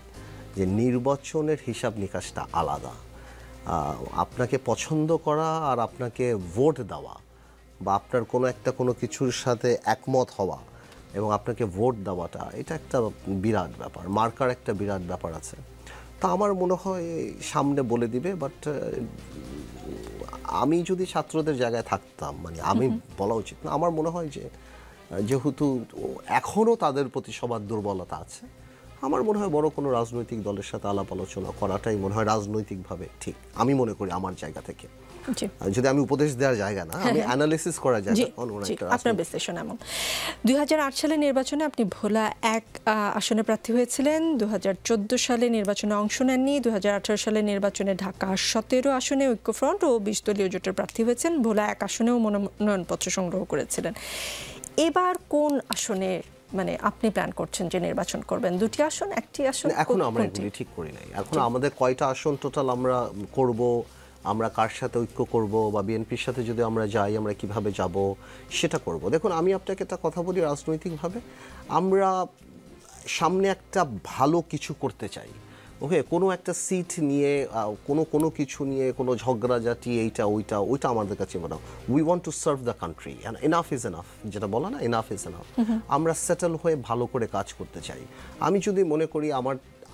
[SPEAKER 2] যে নির্বাচনের হিসাব নিকাশটা আলাদা। আপনাকে পছন্দ করা আর আপনাকে ভোট দেওয়া বা আপনার কোনো কিছুর সাথে একমত হওয়া এবং আপনাকে ভোট দেওয়াটা, এটা একটা বিরাট ব্যাপার। মার্কার একটা বিরাট ব্যাপার আছে। তা আমার মনে হয় সামনে বলে দিবে। বাট আমি যদি ছাত্রদের জায়গায় থাকতাম, মানে আমি বলা উচিত না, আমার মনে হয় যে যেহেতু এখনও তাদের প্রতি সবার দুর্বলতা আছে, আমার মনে হয় বড় কোনো রাজনৈতিক দলের সাথে আলাপ আলোচনা করাটাই মনে হয় রাজনৈতিকভাবে ঠিক। আমি মনে করি আমার জায়গা থেকে, যদি আমি উপদেশ দেওয়ার জায়গা না, আমি অ্যানালিসিস করার জায়গা।
[SPEAKER 1] আপনার বিশ্লেষণ এমন। 2008 সালের নির্বাচনে আপনি ভোলা 1 আসনে প্রার্থী হয়েছিলেন, 2014 সালে নির্বাচনে অংশ নেননি, 2018 সালের নির্বাচনে ঢাকা 17 আসনে ঐক্যফ্রন্ট ও 20 দলীয় জোটের প্রার্থী হয়েছেন, ভোলা 1 আসনেও মনোনয়নপত্র সংগ্রহ করেছিলেন। এবার কোন আসনে মানে আপনি প্ল্যান করছেন যে নির্বাচন করবেন? 2টি আসন, 1টি আসন?
[SPEAKER 2] এখনো আমরা এগুলি ঠিক করি নাই। এখন আমাদের কয়টা আসন টোটাল আমরা করব, আমরা কার সাথে ঐক্য করব, বা বিএনপির সাথে যদি আমরা যাই আমরা কিভাবে যাব সেটা করব। দেখুন, আমি আপনাকে একটা কথা বলি, রাজনৈতিকভাবে আমরা সামনে একটা ভালো কিছু করতে চাই। ওকে, কোনো একটা সিট নিয়ে কোনো কিছু নিয়ে কোনো ঝগড়াঝাটি এইটা ওইটা আমাদের কাছে মনে হয় we want to serve the country, and enough is enough, যেটা বলা না, এনাফ ইজ এনাফ। আমরা সেটেল হয়ে ভালো করে কাজ করতে চাই। আমি যদি মনে করি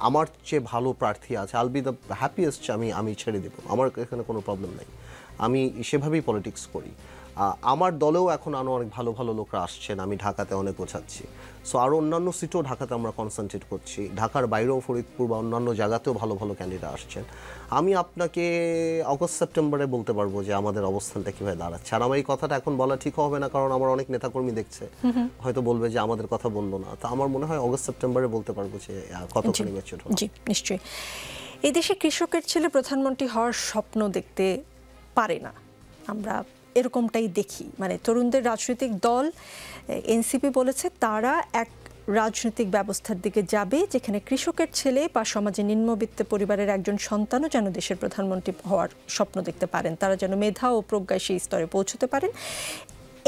[SPEAKER 2] আমার চেয়ে ভালো প্রার্থী আছে, আল বি দ্য হ্যাপিয়েস্ট, আমি ছেড়ে দেবো, আমার এখানে কোনো প্রবলেম নেই। আমি সেভাবেই পলিটিক্স করি। আমার দলেও এখন অনেক ভালো ভালো লোকরা আসছেন, আমি ঢাকাতে অনেক গোছাচ্ছি। সো আরও অন্যান্য সিটও ঢাকাতে আমরা কনসেন্ট্রেট করছি, ঢাকার বাইরেও ফরিদপুর বা অন্যান্য জায়গাতেও ভালো ভালো ক্যান্ডিডেট আসছেন। আমি আপনাকে অগস্ট সেপ্টেম্বরে বলতে পারবো যে আমাদের অবস্থানটা কীভাবে দাঁড়াচ্ছে। আর আমার এই কথাটা এখন বলা ঠিক হবে না, কারণ আমার অনেক নেতাকর্মী দেখছে, হয়তো বলবে যে আমাদের কথা বললো না। তা আমার মনে হয় অগস্ট সেপ্টেম্বরে বলতে পারবো যে কতখানি ম্যাচিউর হলো।
[SPEAKER 1] জি, নিশ্চয়ই। এই দেশে কৃষকের ছেলে প্রধানমন্ত্রী হওয়ার স্বপ্ন দেখতে পারে না, আমরা এরকমটাই দেখি। মানে তরুণদের রাজনৈতিক দল এনসিপি বলেছে তারা এক রাজনৈতিক ব্যবস্থার দিকে যাবে যেখানে কৃষকের ছেলে বা সমাজে নিম্নবিত্ত পরিবারের একজন সন্তানও যেন দেশের প্রধানমন্ত্রী হওয়ার স্বপ্ন দেখতে পারেন, তারা যেন মেধা ও প্রজ্ঞায় সেই স্তরে পৌঁছতে পারেন।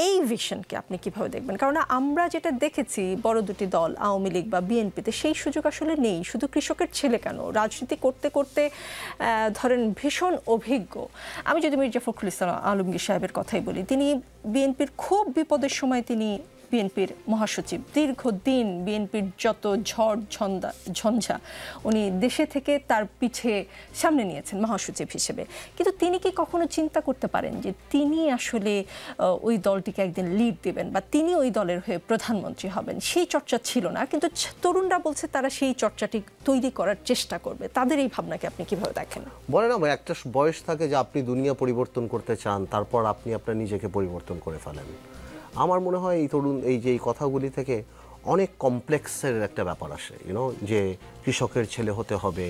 [SPEAKER 1] এই ভিশনকে আপনি কিভাবে দেখবেন? কারণ আমরা যেটা দেখেছি বড় দুটি দল আওয়ামী লীগ বা বিএনপিতে সেই সুযোগ আসলে নেই। শুধু কৃষকের ছেলে কেন, রাজনীতি করতে করতে ধরেন ভীষণ অভিজ্ঞ। আমি যদি মির্জা ফখরুল ইসলাম আলমগীর সাহেবের কথাই বলি, তিনি বিএনপির খুব বিপদের সময় তিনি বিএনপির মহাসচিব, দীর্ঘদিন বিএনপির যত ঝড় ঝঞ্ঝা উনি দেশে থেকে তার পিছে সামনে নিয়েছেন মহাসচিব হিসেবে। কিন্তু তিনি কি কখনো চিন্তা করতে পারেন যে তিনি আসলে ওই দলটিকে একদিন লিড দেবেন বা তিনি ওই দলের হয়ে প্রধানমন্ত্রী হবেন? সেই চর্চা ছিল না, কিন্তু তরুণরা বলছে তারা সেই চর্চাটি তৈরি করার চেষ্টা করবে। তাদের এই ভাবনাকে আপনি কিভাবে দেখেন?
[SPEAKER 2] বলে না ভাই, একটা বয়স থাকে যে আপনি দুনিয়া পরিবর্তন করতে চান, তারপর আপনি আপনার নিজেকে পরিবর্তন করে ফেলেন। আমার মনে হয় এই তরুণ এই যে এই কথাগুলি থেকে অনেক কমপ্লেক্সের একটা ব্যাপার আসে, যে কৃষকের ছেলে হতে হবে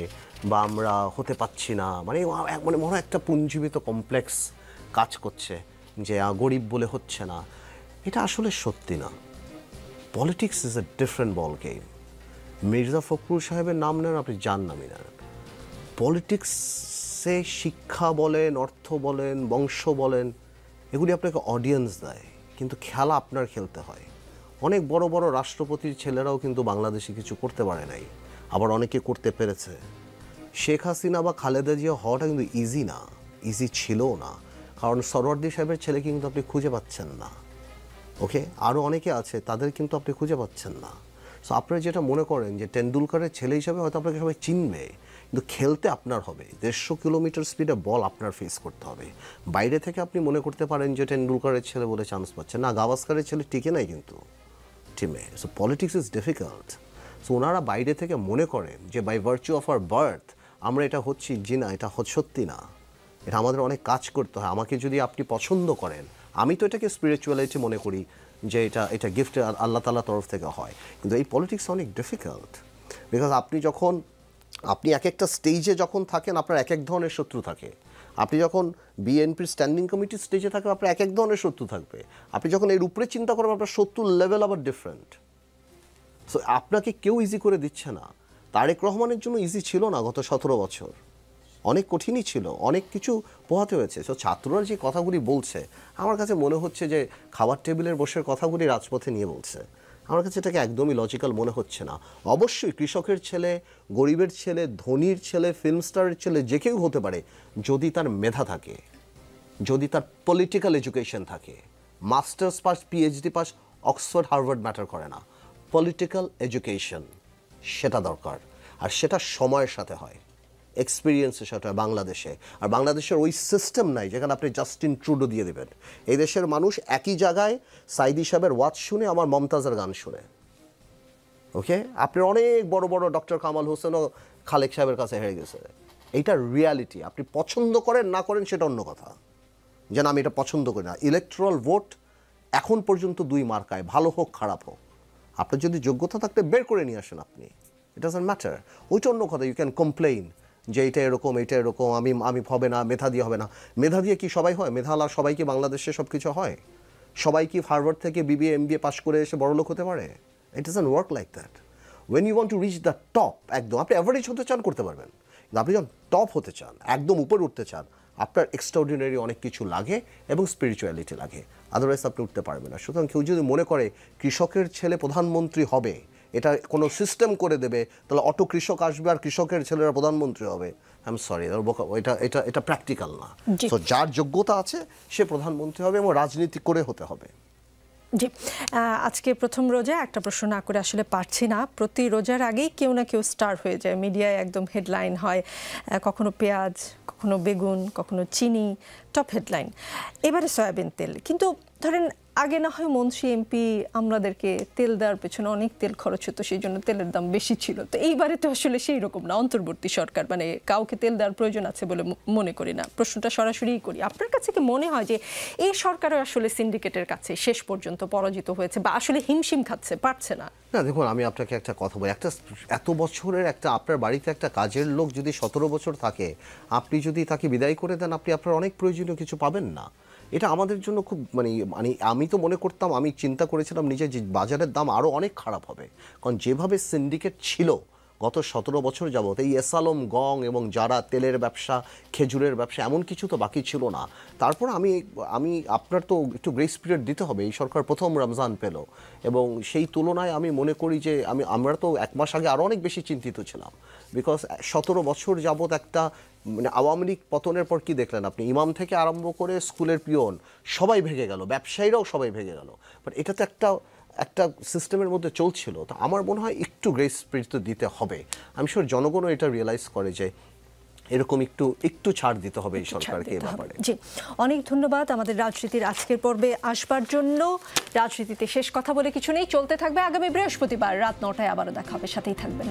[SPEAKER 2] বা আমরা হতে পাচ্ছি না, মানে মনে হয় একটা পুঞ্জীবিত কমপ্লেক্স কাজ করছে যে গরিব বলে হচ্ছে না। এটা আসলে সত্যি না। Politics is a different ball game. Mirza Fakhrul সাহেবের নাম নেন, আপনি যান নামই নেন, পলিটিক্সে শিক্ষা বলেন, অর্থ বলেন, বংশ বলেন, এগুলি আপনাকে অডিয়েন্স দেয়, কিন্তু খেলা আপনার খেলতে হয়। অনেক বড় বড় রাষ্ট্রপতির ছেলেরাও কিন্তু বাংলাদেশে কিছু করতে পারে নাই, আবার অনেকে করতে পেরেছে। শেখ হাসিনা বা খালেদা জিয়া হওয়াটা কিন্তু ইজি না, ইজি ছিলও না, কারণ সরওয়ার্দী সাহেবের ছেলে কিন্তু আপনি খুঁজে পাচ্ছেন না। ওকে, আরও অনেকে আছে, তাদের কিন্তু আপনি খুঁজে পাচ্ছেন না। সো আপনারা যেটা মনে করেন যে টেন্ডুলকারের ছেলে হিসাবে হয়তো আপনাকে সবাই চিনবে, কিন্তু খেলতে আপনার হবে। 150 কিলোমিটার স্পিডে বল আপনার ফেস করতে হবে। বাইরে থেকে আপনি মনে করতে পারেন যে টেন্ডুলকারের ছেলে বলে চান্স পাচ্ছেন না, গাভাস্কারের ছেলে টিকে নাই কিন্তু টিমে। So politics is difficult. So ওনারা বাইরে থেকে মনে করেন যে by virtue of our birth আমরা এটা হচ্ছি, জি না, এটা সত্যি না। এটা আমাদের অনেক কাজ করতে হয়। আমাকে যদি আপনি পছন্দ করেন, আমি তো এটাকে স্পিরিচুয়ালিটি মনে করি যে এটা গিফট আল্লাহ তাআলার তরফ থেকে হয়, কিন্তু এই পলিটিক্স অনেক ডিফিকাল্ট। বিকজ আপনি এক একটা স্টেজে যখন থাকেন আপনার এক এক ধরনের শত্রু থাকে। আপনি যখন বিএনপির স্ট্যান্ডিং কমিটির স্টেজে থাকবেন আপনার এক এক ধরনের শত্রু থাকবে। আপনি যখন এর উপরে চিন্তা করবেন আপনার শত্রুর লেভেল আবার ডিফারেন্ট। সো আপনাকে কেউ ইজি করে দিচ্ছে না। তারেক রহমানের জন্য ইজি ছিল না গত 17 বছর, অনেক কঠিনই ছিল, অনেক কিছু পোহাতে হয়েছে। সো ছাত্ররা যে কথাগুলি বলছে আমার কাছে মনে হচ্ছে যে খাবার টেবিলের বসে কথাগুলি রাজপথে নিয়ে বলছে। আমার কাছে এটাকে একদমই লজিক্যাল মনে হচ্ছে না। অবশ্যই কৃষকের ছেলে, গরিবের ছেলে, ধনীর ছেলে, ফিল্ম স্টারের ছেলে যে কেউ হতে পারে, যদি তার মেধা থাকে, যদি তার পলিটিক্যাল এডুকেশন থাকে। Masters pass, PhD pass, Oxford Harvard matter করে না, পলিটিক্যাল এডুকেশন সেটা দরকার। আর সেটা সময়ের সাথে হয়, এক্সপিরিয়েন্সের সাথে হয় বাংলাদেশে। আর বাংলাদেশের ওই সিস্টেম নাই যেখানে আপনি জাস্টিন ট্রুডো দিয়ে দেবেন। এই দেশের মানুষ একই জায়গায় সাইদি সাহেবের ওয়াজ শুনে আমার মমতাজের গান শুনে। ওকে, আপনার অনেক বড় বড় ডক্টর কামাল হোসেনও খালেক সাহেবের কাছে হেরে গেছে। এইটা রিয়ালিটি। আপনি পছন্দ করেন না করেন সেটা অন্য কথা, যেন আমি এটা পছন্দ করি না। ইলেকট্রাল ভোট এখন পর্যন্ত 2 মার্কায়, ভালো হোক খারাপ হোক। আপনার যদি যোগ্যতা থাকতে বের করে নিয়ে আসেন আপনি, ইট ডাজন্ট ম্যাটার। ওইটা অন্য কথা। ইউ ক্যান কমপ্লেইন যে এইটা এরকম, এইটা এরকম, আমি হবে না, মেধা দিয়ে হবে না। মেধা দিয়ে কি সবাই হয়? মেধাওয়ালা সবাই কি বাংলাদেশে সব কিছু হয়? সবাই কি হার্ভার্ড থেকে বিবিএ এমবিএ পাস করে এসে বড়লোক হতে পারে? It doesn't work like that. When you want to reach the top, একদম আপনি অ্যাভারেজ হতে চান করতে পারবেন, কিন্তু আপনি যখন টপ হতে চান, একদম উপরে উঠতে চান, আপনার এক্সট্রাঅর্ডিনারি অনেক কিছু লাগে এবং স্পিরিচুয়ালিটি লাগে, আদারওয়াইজ আপনি উঠতে পারবেন না। সুতরাং কেউ যদি মনে করে কৃষকের ছেলে প্রধানমন্ত্রী হবে, এটা কোনো সিস্টেম করে দেবে, তাহলে অটো কৃষক আসবে আর কৃষকের ছেলেরা প্রধানমন্ত্রী হবে, আই এম সরি, এটা প্র্যাকটিক্যাল না। তো যার যোগ্যতা আছে সে প্রধানমন্ত্রী হবে এবং রাজনীতি করে হতে হবে।
[SPEAKER 1] জি, আজকে প্রথম রোজায় একটা প্রশ্ন না করে আসলে পারছি না। প্রতি রোজার আগেই কেউ না কেউ স্টার হয়ে যায়, মিডিয়ায় একদম হেডলাইন হয়, কখনো পেঁয়াজ, কখনো বেগুন, কখনো চিনি, টপ হেডলাইন। এবারে সয়াবিন তেল। কিন্তু ধরেন আগে না হয় মন্ত্রী এমপি আমাদেরকে তেল দেওয়ার পেছনে অনেক তেল খরচ হতো, সেই জন্য তেলের দাম বেশি ছিল। তো এইবারে তো আসলে সেই রকম না, অন্তর্বর্তী সরকার, মানে কাউকে তেল দেওয়ার প্রয়োজন আছে বলে মনে করি না। প্রশ্নটা সরাসরিই করি, আপনার কাছে কি মনে হয় যে এই সরকারও আসলে সিন্ডিকেটের কাছে শেষ পর্যন্ত পরাজিত হয়েছে বা আসলে হিমশিম খাচ্ছে, পারছে না?
[SPEAKER 2] না, দেখুন, আমি আপনাকে একটা কথা বলি। এত বছরের আপনার বাড়িতে একটা কাজের লোক যদি 17 বছর থাকে, আপনি যদি তাকে বিদায় করে দেন, আপনি আপনার অনেক প্রয়োজনীয় কিছু পাবেন না। এটা আমাদের জন্য খুব মানে আমি তো মনে করতাম, আমি চিন্তা করেছিলাম নিজে যে বাজারের দাম আরও অনেক খারাপ হবে, কারণ যেভাবে সিন্ডিকেট ছিল গত 17 বছর যাবত এই এসালম গং এবং যারা তেলের ব্যবসা, খেজুরের ব্যবসা, এমন কিছু তো বাকি ছিল না। তারপর আমি আপনার তো একটু গ্রেস পিরিয়ড দিতে হবে। এই সরকার প্রথম রমজান পেল এবং সেই তুলনায় আমি মনে করি যে আমরা তো 1 মাস আগে আরও অনেক বেশি চিন্তিত ছিলাম, বিকজ 17 বছর যাবত একটা মানে আওয়ামী লীগ পতনের পর কি দেখলেন আপনি, ইমাম থেকে আরম্ভ করে স্কুলের পিয়ন সবাই ভেঙে গেল, ব্যবসায়ীরাও সবাই ভেঙে গেল। বাট এটা তো একটা সিস্টেমের মধ্যে চলছিল। তো আমার মনে হয় একটু গ্রেস পিরিয়ড তো দিতে হবে। আমি শিওর জনগণও এটা রিয়েলাইজ করে যে এরকম একটু ছাড় দিতে হবে এই সরকারকে এই ব্যাপারে।
[SPEAKER 1] জি, অনেক ধন্যবাদ আমাদের রাজনীতির আজকের পর্বে আসবার জন্য। রাজনীতিতে শেষ কথা বলে কিছু নেই, চলতে থাকবে। আগামী বৃহস্পতিবার রাত 9টায় আবারও দেখা হবে, সাথেই থাকবেন।